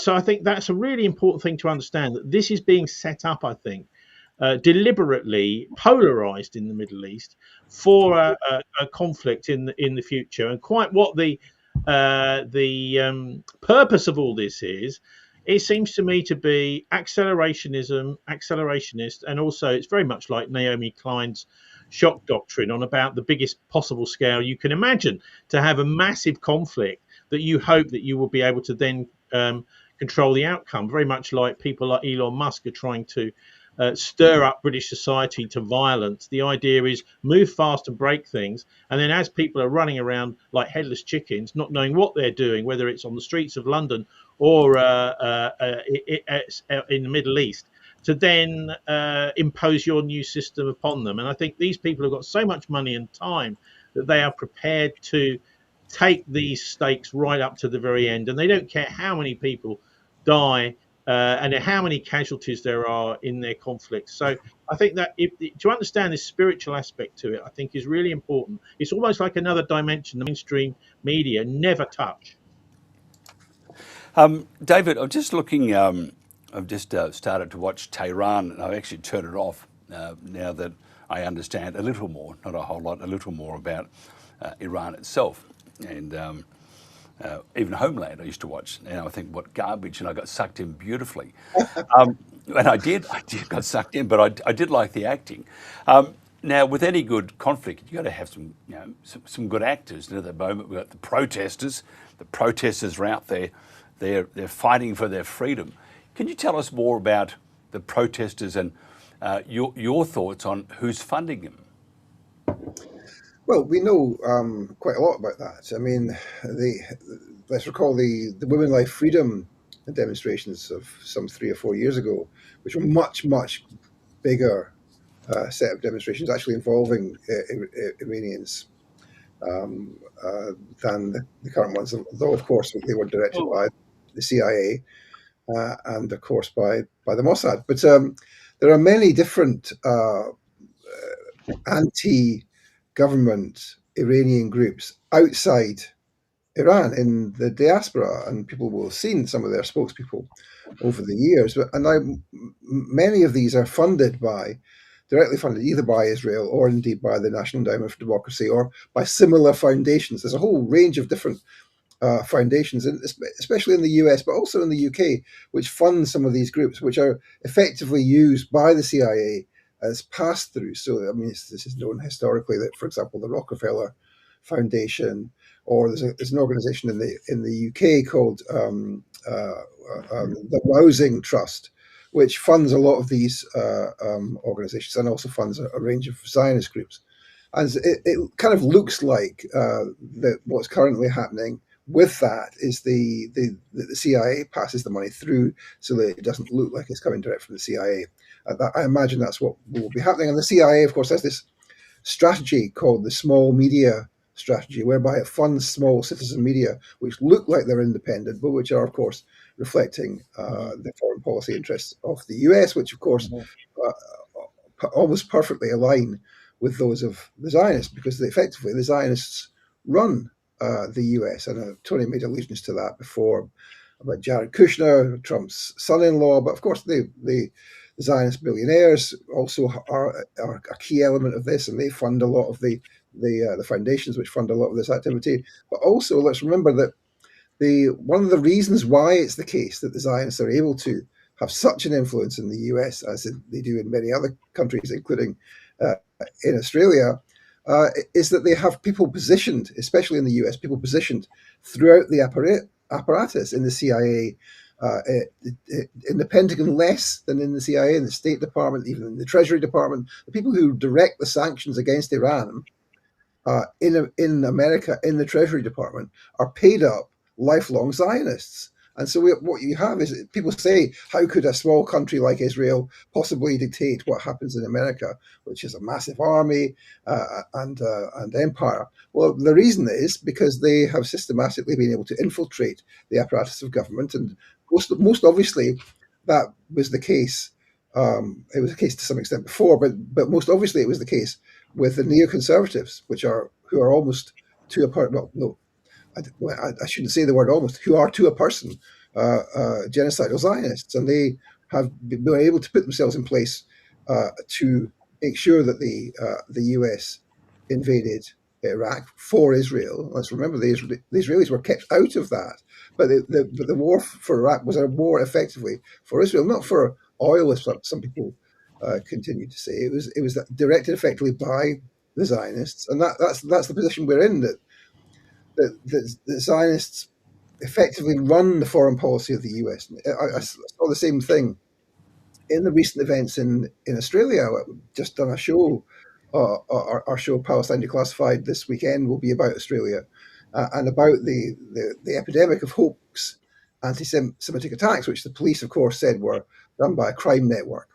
So I think that's a really important thing to understand, that this is being set up, I think, deliberately polarized in the Middle East for a conflict in the future. And quite what the purpose of all this is, it seems to me to be accelerationist, and also it's very much like Naomi Klein's shock doctrine on about the biggest possible scale you can imagine, to have a massive conflict that you hope that you will be able to then control the outcome, very much like people like Elon Musk are trying to stir up British society to violence. The idea is move fast and break things, and then as people are running around like headless chickens, not knowing what they're doing, whether it's on the streets of London or in the Middle East, to then impose your new system upon them. And I think these people have got so much money and time that they are prepared to take these stakes right up to the very end, and they don't care how many people die and how many casualties there are in their conflicts. So I think that to understand this spiritual aspect to it, I think is really important. It's almost like another dimension the mainstream media never touch. David, I'm just looking, I've just started to watch Tehran, and I've actually turned it off now that I understand a little more, not a whole lot, a little more about Iran itself. And even Homeland I used to watch. Now I think, what garbage, and I got sucked in beautifully. And I did got sucked in, but I did like the acting. Now, with any good conflict, you got to have some good actors. And at the moment, we've got the protesters. The protesters are out there they're fighting for their freedom. Can you tell us more about the protesters and your thoughts on who's funding them? Well, we know quite a lot about that. I mean, let's recall the Women Life Freedom demonstrations of some 3 or 4 years ago, which were much bigger set of demonstrations, actually involving Iranians than the current ones, though of course they were directed by the CIA and of course by the Mossad. But there are many different anti-government Iranian groups outside Iran in the diaspora, and people will have seen some of their spokespeople over the years. And now many of these are directly funded either by Israel or indeed by the National Endowment for Democracy or by similar foundations. There's a whole range of different foundations, especially in the US, but also in the UK, which fund some of these groups, which are effectively used by the CIA as pass-through. So, I mean, this is known historically that, for example, the Rockefeller Foundation, or there's an organisation in the UK called the Rousing Trust, which funds a lot of these organisations and also funds a range of Zionist groups. And it kind of looks like that what's currently happening with that is the CIA passes the money through so that it doesn't look like it's coming direct from the CIA. I imagine that's what will be happening. And the CIA, of course, has this strategy called the small media strategy, whereby it funds small citizen media, which look like they're independent, but which are, of course, reflecting the foreign policy interests of the US, which, of course, almost perfectly align with those of the Zionists, because effectively the Zionists run the US. And Tony made allusions to that before about Jared Kushner, Trump's son-in-law, but of course the Zionist billionaires also are a key element of this, and they fund a lot of the foundations which fund a lot of this activity. But also, let's remember that one of the reasons why it's the case that the Zionists are able to have such an influence in the US as they do in many other countries, including in Australia, is that they have people positioned, especially in the US, people positioned throughout the apparatus in the CIA, in the Pentagon less than in the CIA, in the State Department, even in the Treasury Department. The people who direct the sanctions against Iran in America, in the Treasury Department, are paid up lifelong Zionists. And so what you have is people say, how could a small country like Israel possibly dictate what happens in America, which is a massive army and empire? Well, the reason is because they have systematically been able to infiltrate the apparatus of government. And most obviously, that was the case. It was the case to some extent before, but most obviously it was the case with the neoconservatives, who are almost to a part. Well, no, I shouldn't say the word almost, who are to a person genocidal Zionists, and they have been able to put themselves in place to make sure that the US invaded Iraq for Israel. Let's remember the Israelis were kept out of that, but the war for Iraq was a war effectively for Israel, not for oil, as some people continue to say. It was directed effectively by the Zionists, and that's the position we're in, that the Zionists effectively run the foreign policy of the US. I saw the same thing in the recent events in Australia. I've just done a show, our show Palestine Declassified this weekend will be about Australia and about the epidemic of hoax anti-Semitic attacks, which the police, of course, said were done by a crime network.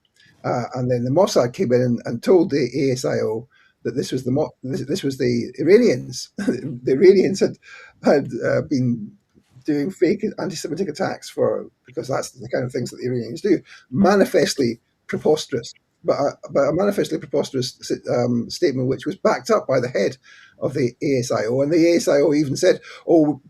And then the Mossad came in and told the ASIO that this was the Iranians. The Iranians had been doing fake anti-Semitic attacks because that's the kind of things that the Iranians do. Manifestly preposterous, but a manifestly preposterous statement which was backed up by the head of the ASIO, and the ASIO even said, "Oh,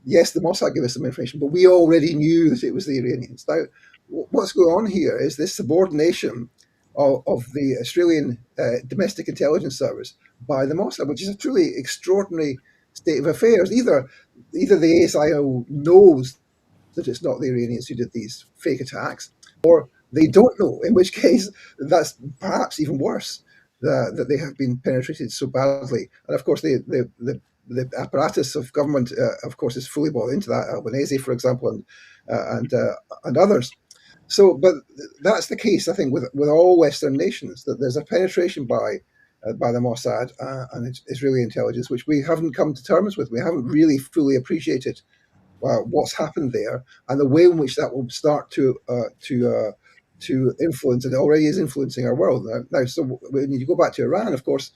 yes, the Mossad gave us some information, but we already knew that it was the Iranians." Now, what's going on here is this subordination of the Australian domestic intelligence service by the Mossad, which is a truly extraordinary state of affairs. Either the ASIO knows that it's not the Iranians who did these fake attacks, or they don't know, in which case that's perhaps even worse, that they have been penetrated so badly. And of course, the the apparatus of government, of course, is fully bought into that. Albanese, for example, and others. So, but that's the case, I think, with all Western nations, that there's a penetration by the Mossad and its Israeli intelligence, which we haven't come to terms with. We haven't really fully appreciated what's happened there and the way in which that will start to influence, and it already is influencing our world now. So when you go back to Iran, of course,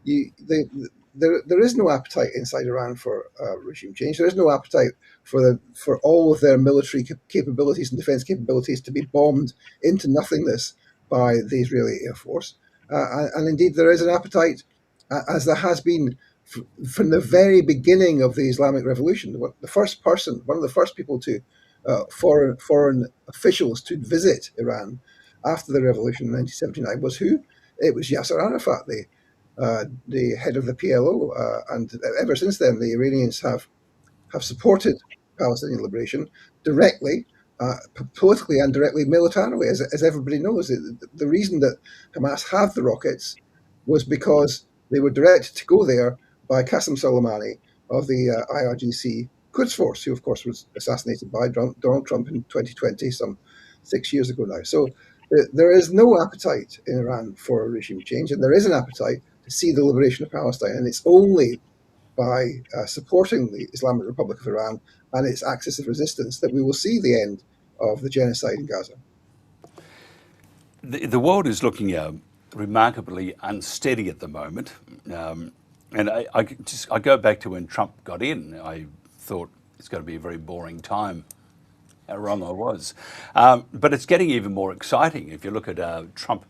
there is no appetite inside Iran for regime change. There is no appetite for all of their military capabilities and defense capabilities to be bombed into nothingness by the Israeli Air Force. And indeed, there is an appetite, as there has been from the very beginning of the Islamic Revolution. One of the first people to foreign officials to visit Iran after the revolution in 1979 was who? It was Yasser Arafat, the head of the PLO, and ever since then, the Iranians have supported Palestinian liberation directly, politically and directly militarily, as everybody knows. The reason that Hamas have the rockets was because they were directed to go there by Qasem Soleimani of the IRGC Quds Force, who, of course, was assassinated by Donald Trump in 2020, some 6 years ago now. So there is no appetite in Iran for a regime change, and there is an appetite to see the liberation of Palestine. And it's only by supporting the Islamic Republic of Iran and its axis of resistance that we will see the end of the genocide in Gaza. The world is looking remarkably unsteady at the moment. And I go back to when Trump got in. I thought it's going to be a very boring time. How wrong I was. But it's getting even more exciting. If you look at Trump,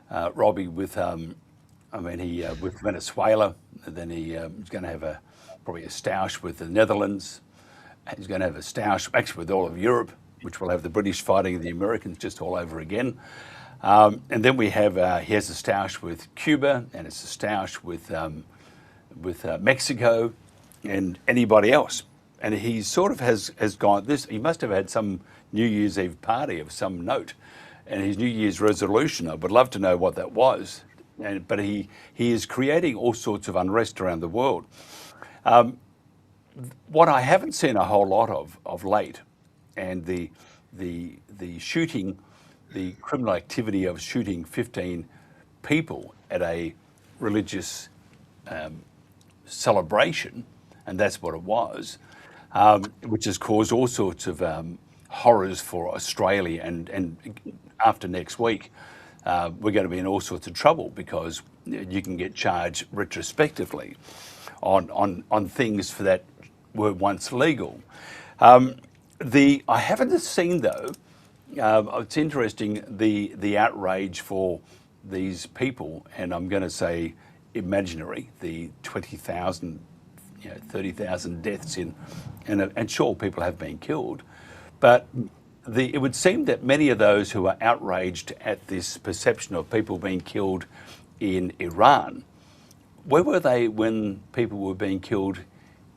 Robbie, with with Venezuela, and then he's going to have probably a stoush with the Netherlands. He's going to have a stoush actually with all of Europe, which will have the British fighting the Americans just all over again. And then he has a stoush with Cuba, and it's a stoush with Mexico and anybody else. And he sort of has gone this. He must have had some New Year's Eve party of some note, and his New Year's resolution. I would love to know what that was. But he is creating all sorts of unrest around the world. What I haven't seen a whole lot of late, and the shooting, the criminal activity of shooting 15 people at a religious celebration, and that's what it was, which has caused all sorts of horrors for Australia. And after next week, we're going to be in all sorts of trouble because you can get charged retrospectively on things for that were once legal. I haven't seen, though, it's interesting, the outrage for these people, and I'm going to say imaginary, the 20,000, 30,000 deaths and sure, people have been killed, but it would seem that many of those who are outraged at this perception of people being killed in Iran, where were they when people were being killed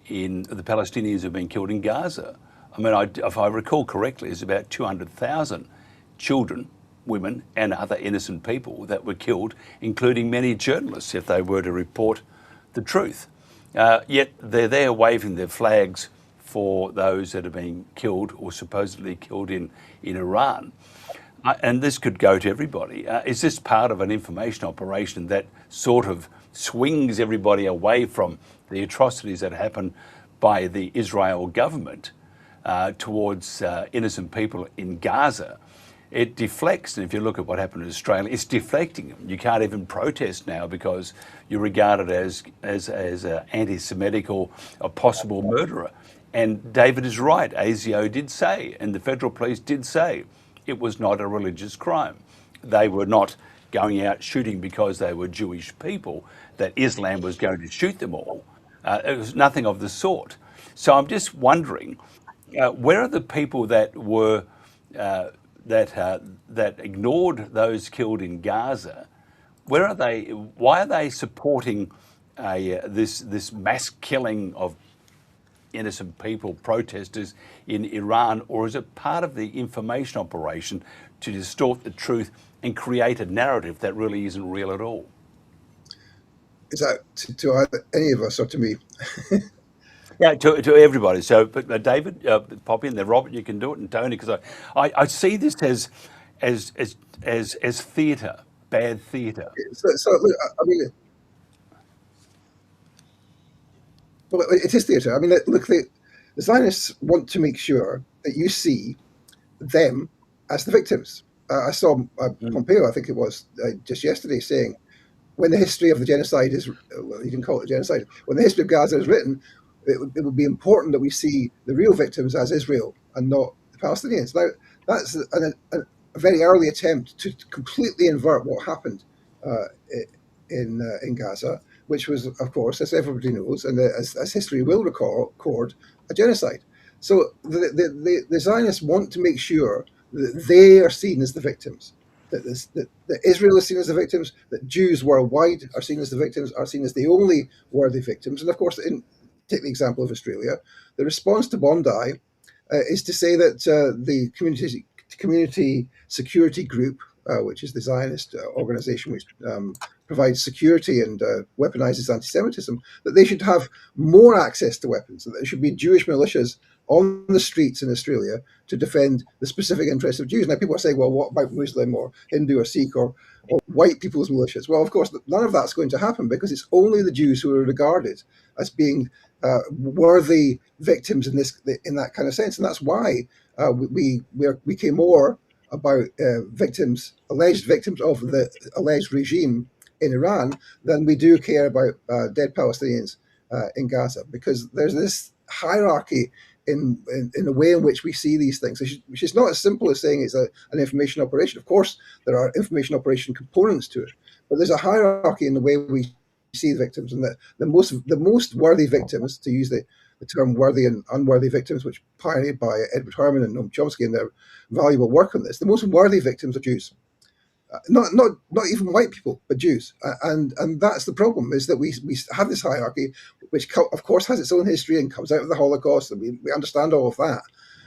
the Palestinians were being killed in Gaza? I mean, if I recall correctly, it's about 200,000 children, women, and other innocent people that were killed, including many journalists, if they were to report the truth. Yet they're there waving their flags for those that are being killed or supposedly killed in Iran. And this could go to everybody. Is this part of an information operation that sort of swings everybody away from the atrocities that happen by the Israel government towards innocent people in Gaza? It deflects, and if you look at what happened in Australia, it's deflecting. You can't even protest now because you're regarded as an anti-Semitic or a possible murderer. And David is right. ASIO did say, and the federal police did say, it was not a religious crime. They were not going out shooting because they were Jewish people, that Islam was going to shoot them all. It was nothing of the sort. So I'm just wondering, where are the people that were that ignored those killed in Gaza? Where are they? Why are they supporting this mass killing of innocent people, protesters in Iran? Or is it part of the information operation to distort the truth and create a narrative that really isn't real at all? Is that to either, any of us or to me? Yeah, to everybody. So, but David, Poppy, and then Robert, you can do it, and Tony, because I see this as theatre, bad theatre. So look, I mean, well, it is theatre. I mean, look, the Zionists want to make sure that you see them as the victims. I saw Pompeo, I think it was just yesterday, saying when the history of the genocide is, well, you can call it genocide, when the history of Gaza is written, it would be important that we see the real victims as Israel and not the Palestinians. Now, that's a very early attempt to completely invert what happened in Gaza, which was, of course, as everybody knows, and as history will record, a genocide. So the Zionists want to make sure that they are seen as the victims, that Israel is seen as the victims, that Jews worldwide are seen as the victims, are seen as the only worthy victims. And of course, take the example of Australia, the response to Bondi is to say that the community security group, which is the Zionist organization which provides security and weaponizes anti-Semitism, that they should have more access to weapons, that there should be Jewish militias on the streets in Australia to defend the specific interests of Jews. Now, people are saying, well, what about Muslim or Hindu or Sikh or white people's militias? Well, of course, none of that's going to happen because it's only the Jews who are regarded as being worthy victims in that kind of sense. And that's why we care more about alleged victims of the alleged regime in Iran than we do care about dead Palestinians in Gaza, because there's this hierarchy in the way in which we see these things, which is not as simple as saying it's an information operation. Of course, there are information operation components to it, but there's a hierarchy in the way we see the victims, and the most worthy victims, to use the term worthy and unworthy victims, which pioneered by Edward Herman and Noam Chomsky in their valuable work on this, the most worthy victims are Jews. Not even white people, but Jews, and that's the problem, is that we have this hierarchy, which of course has its own history and comes out of the Holocaust, and we understand all of that,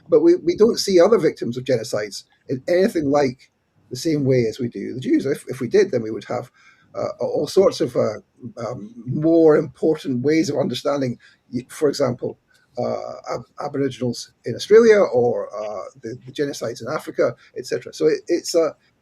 but we don't see other victims of genocides in anything like the same way as we do the Jews. If we did, then we would have all sorts of more important ways of understanding, for example, Aboriginals in Australia or the genocides in Africa, etc. So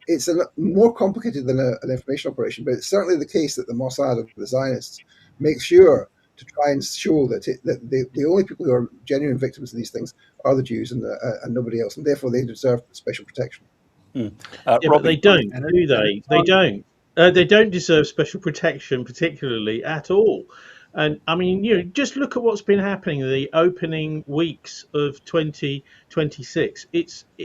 it's more complicated than an information operation, but it's certainly the case that the Mossad or the Zionists make sure to try and show that the only people who are genuine victims of these things are the Jews and nobody else, and therefore they deserve special protection. Yeah, but they don't, do they? They don't. They don't deserve special protection, particularly at all. And I mean, just look at what's been happening in the opening weeks of 2026.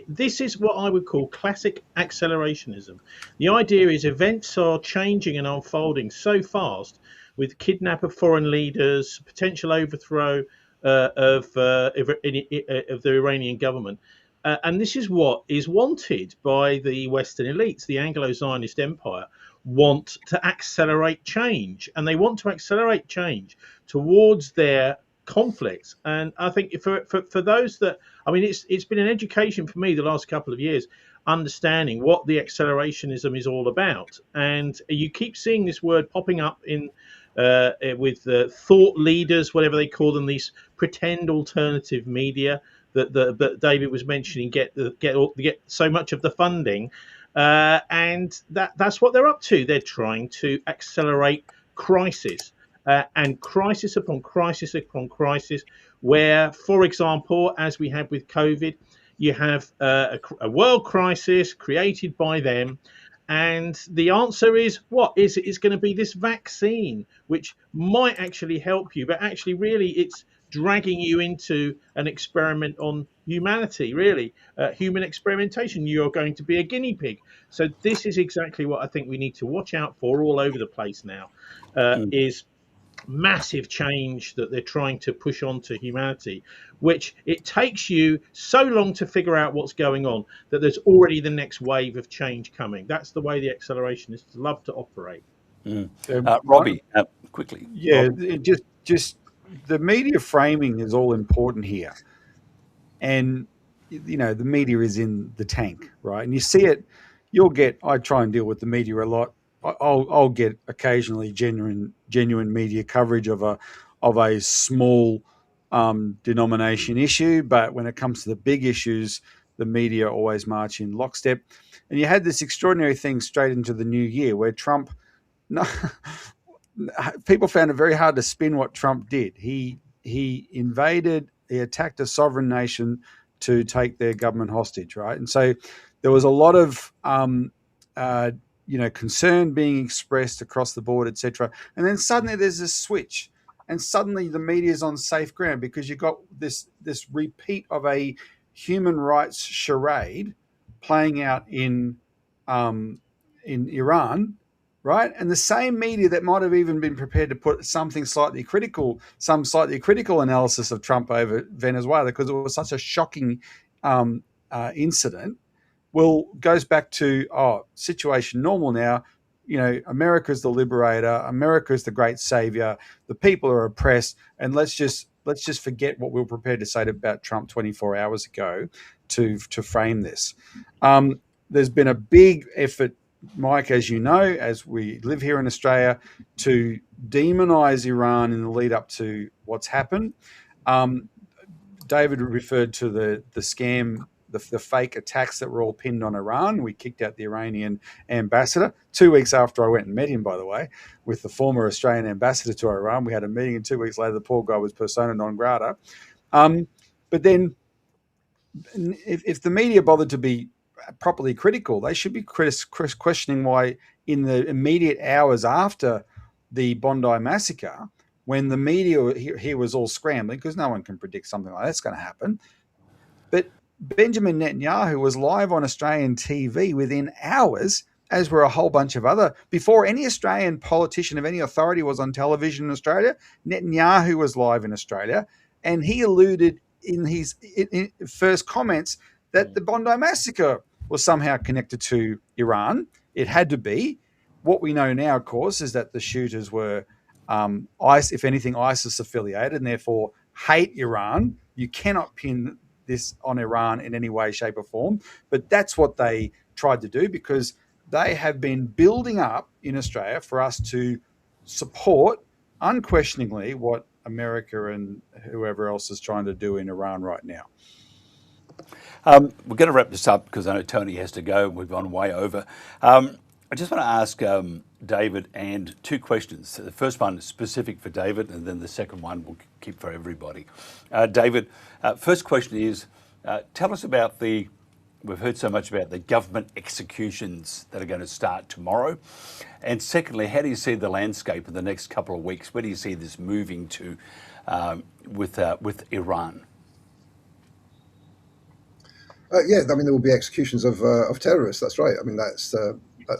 This is what I would call classic accelerationism. The idea is events are changing and unfolding so fast, with kidnap of foreign leaders, potential overthrow of the Iranian government. And this is what is wanted by the Western elites. The Anglo-Zionist empire want to accelerate change, and they want to accelerate change towards their conflicts. And I think for those that, I mean, it's been an education for me the last couple of years, understanding what the accelerationism is all about. And you keep seeing this word popping up in with thought leaders, whatever they call them, these pretend alternative media that David was mentioning, get so much of the funding, and that's what they're up to. They're trying to accelerate crisis, and crisis upon crisis upon crisis, where, for example, as we had with COVID, you have a world crisis created by them. And the answer is, what is it? It's going to be this vaccine, which might actually help you, but actually, really, it's dragging you into an experiment on humanity, really, human experimentation. You're going to be a guinea pig. So this is exactly what I think we need to watch out for all over the place now, is massive change that they're trying to push onto humanity, which it takes you so long to figure out what's going on that there's already the next wave of change coming. That's the way the accelerationists love to operate. Robbie, quickly. Yeah, Robbie. just the media framing is all important here, and the media is in the tank, right? And you see it. I try and deal with the media a lot I'll get occasionally genuine media coverage of a small denomination issue, but when it comes to the big issues, the media always march in lockstep. And you had this extraordinary thing straight into the new year where Trump, no, people found it very hard to spin what Trump did. He attacked a sovereign nation to take their government hostage, right? And so there was a lot of concern being expressed across the board, etc. And then suddenly there's this switch, and suddenly the media is on safe ground because you got this repeat of a human rights charade playing out in Iran, right? And the same media that might have even been prepared to put some slightly critical analysis of Trump over Venezuela because it was such a shocking incident, goes back to situation normal now. America's the liberator, America's the great savior, the people are oppressed, and let's just forget what we were prepared to say about Trump 24 hours ago to frame this. There's been a big effort, Mike, as you know, as we live here in Australia, to demonize Iran in the lead up to what's happened. David referred to the scam, the fake attacks that were all pinned on Iran. We kicked out the Iranian ambassador 2 weeks after I went and met him, by the way, with the former Australian ambassador to Iran. We had a meeting, and 2 weeks later, the poor guy was persona non grata. But then if the media bothered to be properly critical, they should be questioning why in the immediate hours after the Bondi massacre, when the media here was all scrambling, because no one can predict something like that's going to happen, but Benjamin Netanyahu was live on Australian TV within hours, as were a whole bunch of other, before any Australian politician of any authority was on television in Australia. Netanyahu was live in Australia, and he alluded in his first comments that the Bondi massacre was somehow connected to Iran. It had to be. What we know now, of course, is that the shooters were, if anything, ISIS affiliated, and therefore hate Iran. You cannot pin this on Iran in any way, shape, or form. But that's what they tried to do, because they have been building up in Australia for us to support unquestioningly what America and whoever else is trying to do in Iran right now. We're going to wrap this up because I know Tony has to go. We've gone way over. I just want to ask David and two questions. The first one is specific for David, and then the second one we'll keep for everybody. David, first question is, tell us about we've heard so much about the government executions that are going to start tomorrow. And secondly, how do you see the landscape in the next couple of weeks? Where do you see this moving to with Iran? Yeah, I mean, there will be executions of terrorists. That's right. I mean, that's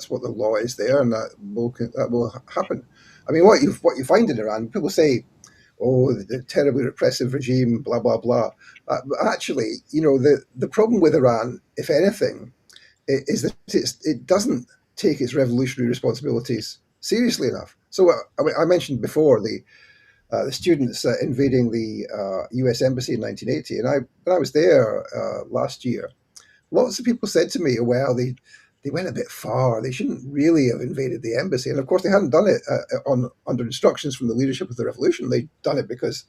what the law is there, and that will happen. I mean, what you find in Iran, people say, "Oh, the terribly repressive regime," blah blah blah. Actually, the problem with Iran, if anything, is that it doesn't take its revolutionary responsibilities seriously enough. So, I mentioned before the students invading the U.S. embassy in 1980, and when I was there last year, lots of people said to me, "Well, they went a bit far. They shouldn't really have invaded the embassy." And of course, they hadn't done it under instructions from the leadership of the revolution. They'd done it because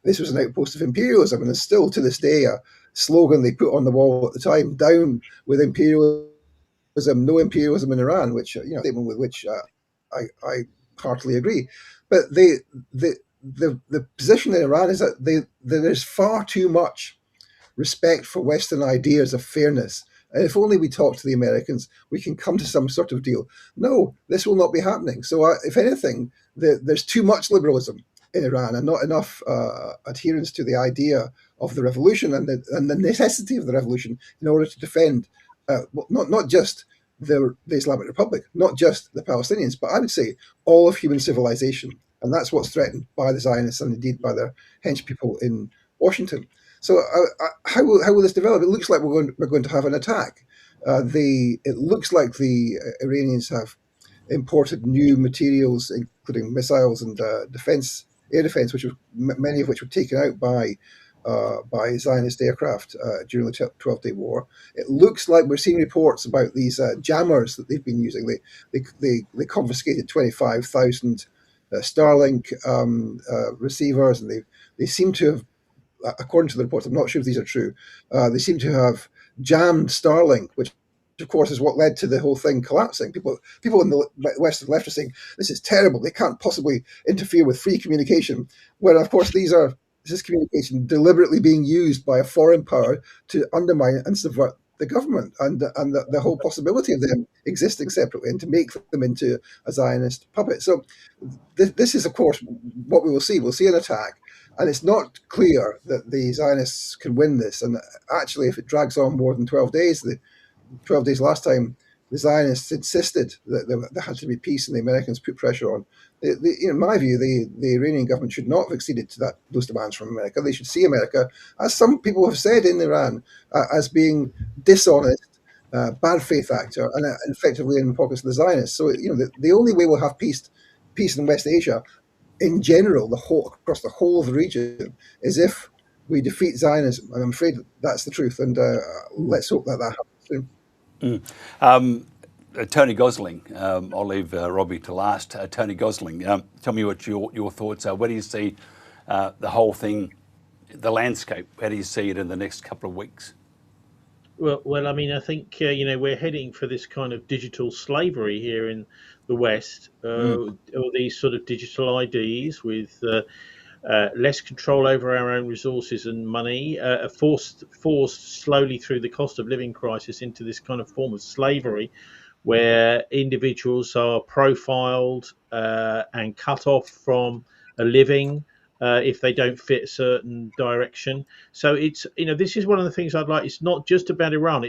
this was an outpost of imperialism, and it's still to this day a slogan they put on the wall at the time: "Down with imperialism, no imperialism in Iran," which statement with which I heartily agree. But the position in Iran is that there's far too much respect for Western ideas of fairness. And if only we talk to the Americans, we can come to some sort of deal. No, this will not be happening. So if anything, there's too much liberalism in Iran and not enough adherence to the idea of the revolution and the necessity of the revolution in order to defend not just the Islamic Republic, not just the Palestinians, but I would say all of human civilization. And that's what's threatened by the Zionists and indeed by their hench people in Washington. So how will this develop? It looks like we're going to have an attack. It looks like the Iranians have imported new materials, including missiles and air defense, many of which were taken out by by Zionist aircraft during the 12-day war. It looks like we're seeing reports about these jammers that they've been using. They confiscated 25,000 Starlink receivers, and they seem to have, according to the reports, I'm not sure if these are true, they seem to have jammed Starlink, which of course is what led to the whole thing collapsing. People in the West and left are saying this is terrible. They can't possibly interfere with free communication. Where of course this is communication deliberately being used by a foreign power to undermine and subvert the government and the whole possibility of them existing separately and to make them into a Zionist puppet. So this is of course what we will see. We'll see an attack. And it's not clear that the Zionists can win this. And actually, if it drags on more than 12 days, 12 days last time, the Zionists insisted that there had to be peace, and the Americans put pressure on. In my view, the Iranian government should not have acceded to those demands from America. They should see America, as some people have said in Iran, as being dishonest, bad faith actor, and effectively in the pockets of the Zionists. So the only way we'll have peace in West Asia, in general, across the whole of the region, is if we defeat Zionism. And I'm afraid that's the truth. And let's hope that happens soon. Tony Gosling, I'll leave Robbie to last. Tony Gosling, tell me what your thoughts are. Where do you see the whole thing, the landscape? How do you see it in the next couple of weeks? Well, I mean, I think we're heading for this kind of digital slavery here in the West, or these sort of digital IDs with less control over our own resources and money, forced slowly through the cost of living crisis into this kind of form of slavery, where individuals are profiled and cut off from a living if they don't fit a certain direction. So it's, this is one of the things I'd like. It's not just about Iran.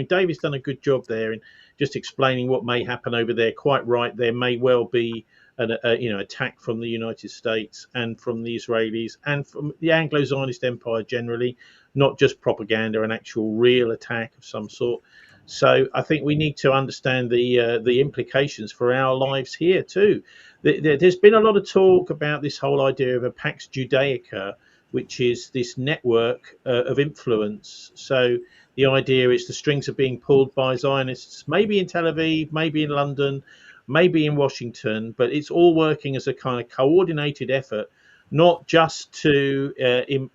David's done a good job there in just explaining what may happen over there. Quite right. There may well be an attack from the United States and from the Israelis and from the Anglo-Zionist Empire generally, not just propaganda, an actual real attack of some sort. So I think we need to understand the implications for our lives here too. There's been a lot of talk about this whole idea of a Pax Judaica, which is this network of influence. So the idea is the strings are being pulled by Zionists, maybe in Tel Aviv, maybe in London, maybe in Washington, but it's all working as a kind of coordinated effort, not just to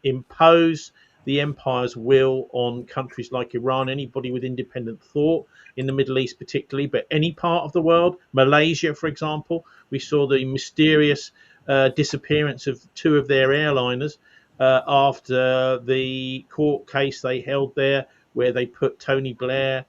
impose the empire's will on countries like Iran, anybody with independent thought in the Middle East particularly, but any part of the world. Malaysia, for example, we saw the mysterious disappearance of two of their airliners after the court case they held there, where they put Tony Blair,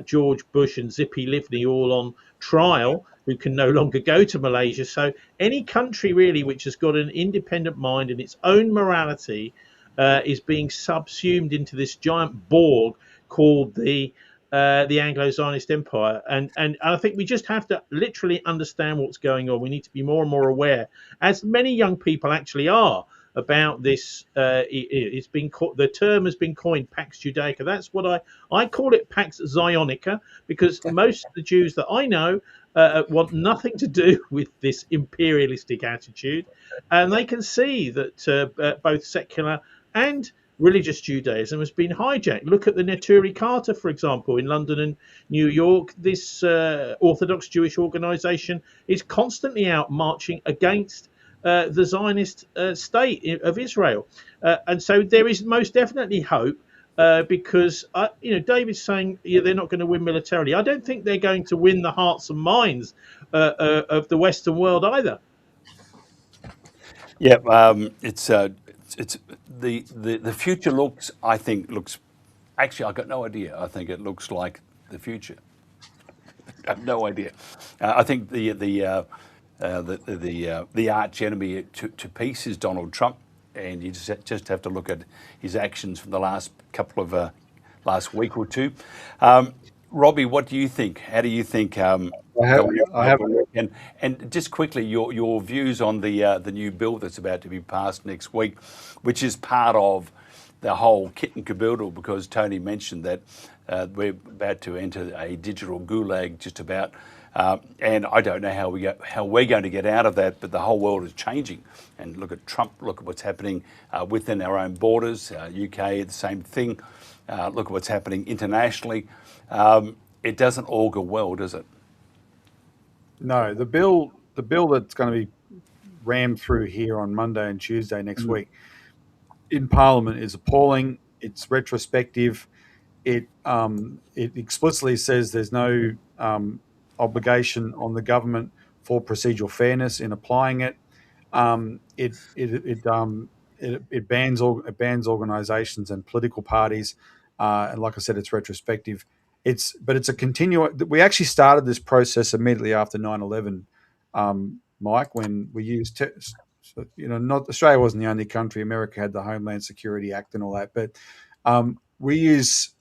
George Bush and Zippy Livni all on trial, who can no longer go to Malaysia. So any country really which has got an independent mind and its own morality is being subsumed into this giant Borg called the Anglo-Zionist Empire, and I think we just have to literally understand what's going on. We need to be more and more aware, as many young people actually are, about this. It's been the term has been coined, Pax Judaica. That's what I call it, Pax Zionica, because most of the Jews that I know want nothing to do with this imperialistic attitude, and they can see that both secular and religious Judaism has been hijacked. Look at the Neturei Charta, for example, in London and New York. This Orthodox Jewish organization is constantly out marching against the Zionist state of Israel. And so there is most definitely hope because, David's saying they're not going to win militarily. I don't think they're going to win the hearts and minds of the Western world either. Yeah, it's the future looks. Actually, I've got no idea. I think it looks like the future. I have no idea. I think the arch enemy to peace is Donald Trump, and you just have to look at his actions from the last week or two. Robbie, what do you think? How do you think? I have and just quickly your views on the new bill that's about to be passed next week, which is part of the whole kit and caboodle, because Tony mentioned that we're about to enter a digital gulag just about And I don't know how we're going to get out of that, but the whole world is changing. And look at Trump, look at what's happening within our own borders, UK, the same thing. Look at what's happening internationally. It doesn't augur well, does it? No, the bill that's going to be rammed through here on Monday and Tuesday next week in Parliament is appalling. It's retrospective. It explicitly says there's no obligation on the government for procedural fairness in applying it. It bans organisations and political parties, and like I said, it's retrospective. It's a continuum. We actually started this process immediately after 9/11, Mike, when we used not Australia wasn't the only country. America had the Homeland Security Act and all that, but we use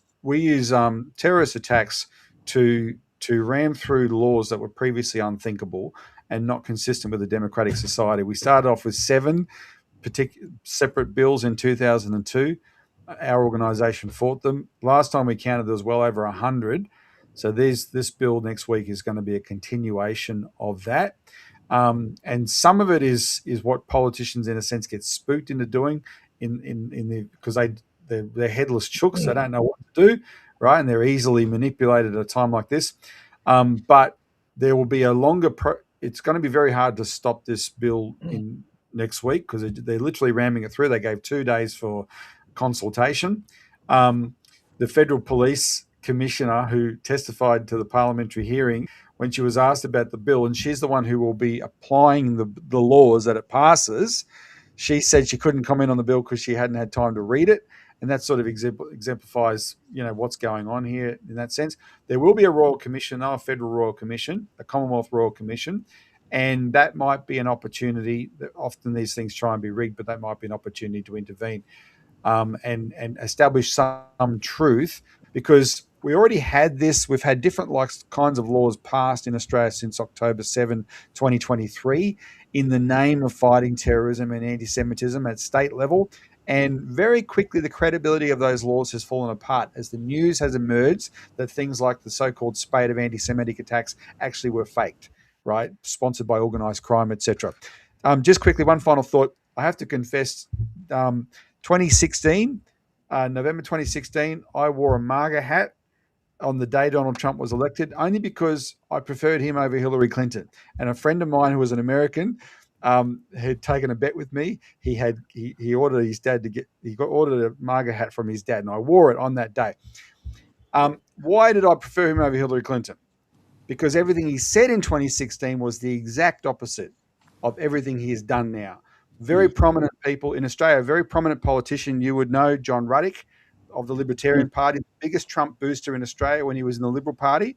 terrorist attacks to ram through laws that were previously unthinkable and not consistent with a democratic society. We started off with 7 separate bills in 2002. Our organisation fought them. Last time we counted, there was well over 100. So this bill next week is going to be a continuation of that. And some of it is what politicians, in a sense, get spooked into doing because they're headless chooks. They don't know what to do, right? And they're easily manipulated at a time like this. But there will be a longer. It's going to be very hard to stop this bill in next week because they're literally ramming it through. They gave 2 days for consultation. The Federal Police Commissioner who testified to the parliamentary hearing when she was asked about the bill, and she's the one who will be applying the laws that it passes, she said she couldn't comment on the bill because she hadn't had time to read it. And that sort of exemplifies, what's going on here in that sense. There will be a Royal Commission, not a Federal Royal Commission, a Commonwealth Royal Commission, and that might be an opportunity. Often these things try and be rigged, but that might be an opportunity to intervene and establish some truth, because we already had this. We've had different kinds of laws passed in Australia since October 7, 2023, in the name of fighting terrorism and anti-Semitism at state level. And very quickly, the credibility of those laws has fallen apart as the news has emerged that things like the so-called spate of anti-Semitic attacks actually were faked, right? Sponsored by organised crime, etc. Just quickly, one final thought. I have to confess, 2016, November 2016, I wore a MAGA hat on the day Donald Trump was elected, only because I preferred him over Hillary Clinton. And a friend of mine who was an American had taken a bet with me. He ordered his dad ordered a MAGA hat from his dad, and I wore it on that day. Why did I prefer him over Hillary Clinton? Because everything he said in 2016 was the exact opposite of everything he has done now. Very prominent people in Australia, a very prominent politician you would know, John Ruddick of the Libertarian Party, the biggest Trump booster in Australia when he was in the Liberal Party,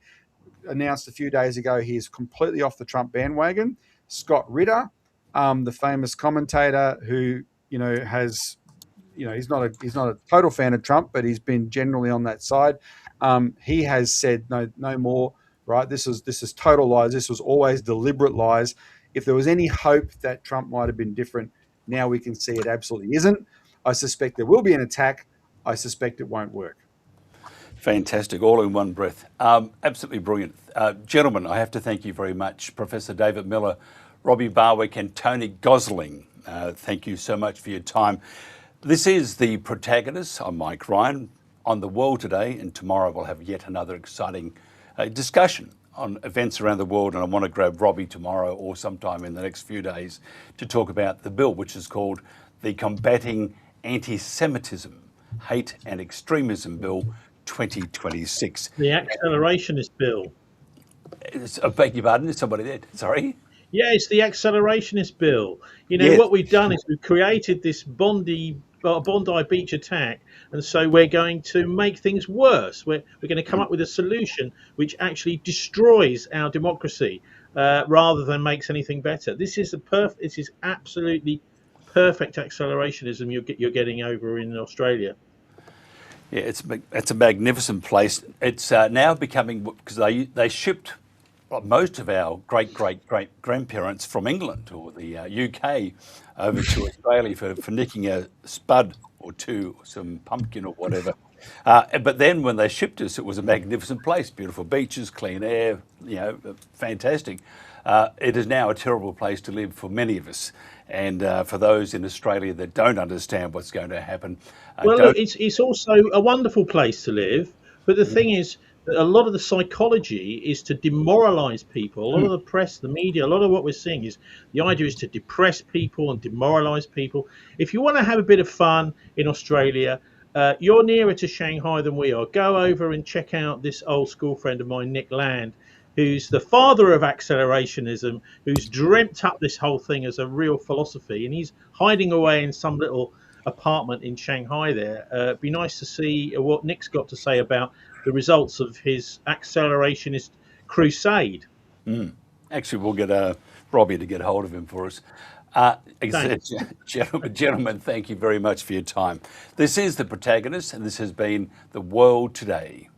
announced a few days ago he is completely off the Trump bandwagon. Scott Ritter, the famous commentator who has, he's not a total fan of Trump, but he's been generally on that side. He has said no more. Right, this is total lies. This was always deliberate lies. If there was any hope that Trump might have been different, now we can see it absolutely isn't. I suspect there will be an attack. I suspect it won't work. Fantastic, all in one breath. Absolutely brilliant. Gentlemen, I have to thank you very much. Professor David Miller, Robbie Barwick and Tony Gosling. Thank you so much for your time. This is The Protagonists. I'm Mike Ryan on The World Today, and tomorrow we'll have yet another exciting discussion on events around the world, and I want to grab Robbie tomorrow or sometime in the next few days to talk about the bill, which is called the Combating Anti-Semitism, Hate and Extremism Bill 2026. The Accelerationist Bill. I beg your pardon, is somebody there? Sorry? Yeah, it's the Accelerationist Bill. Yes. What we've done is we've created this Bondi Beach attack, and so we're going to make things worse. We're going to come up with a solution which actually destroys our democracy rather than makes anything better. This is absolutely perfect accelerationism you're getting over in Australia. Yeah, it's a magnificent place. It's now becoming, because they shipped most of our great-great-great-grandparents from England or the UK over to Australia for nicking a spud or two, some pumpkin or whatever. But then when they shipped us, it was a magnificent place, beautiful beaches, clean air, fantastic. It is now a terrible place to live for many of us. And for those in Australia that don't understand what's going to happen, Well, look, it's also a wonderful place to live, but the thing is, that a lot of the psychology is to demoralise people. A lot of the press, the media, a lot of what we're seeing is the idea is to depress people and demoralise people. If you want to have a bit of fun in Australia, you're nearer to Shanghai than we are. Go over and check out this old school friend of mine, Nick Land, who's the father of accelerationism, who's dreamt up this whole thing as a real philosophy, and he's hiding away in some little apartment in Shanghai there. It'd be nice to see what Nick's got to say about the results of his accelerationist crusade. Actually, we'll get Robbie to get hold of him for us. Gentlemen, thank you very much for your time. This is The Protagonists, and this has been The World Today.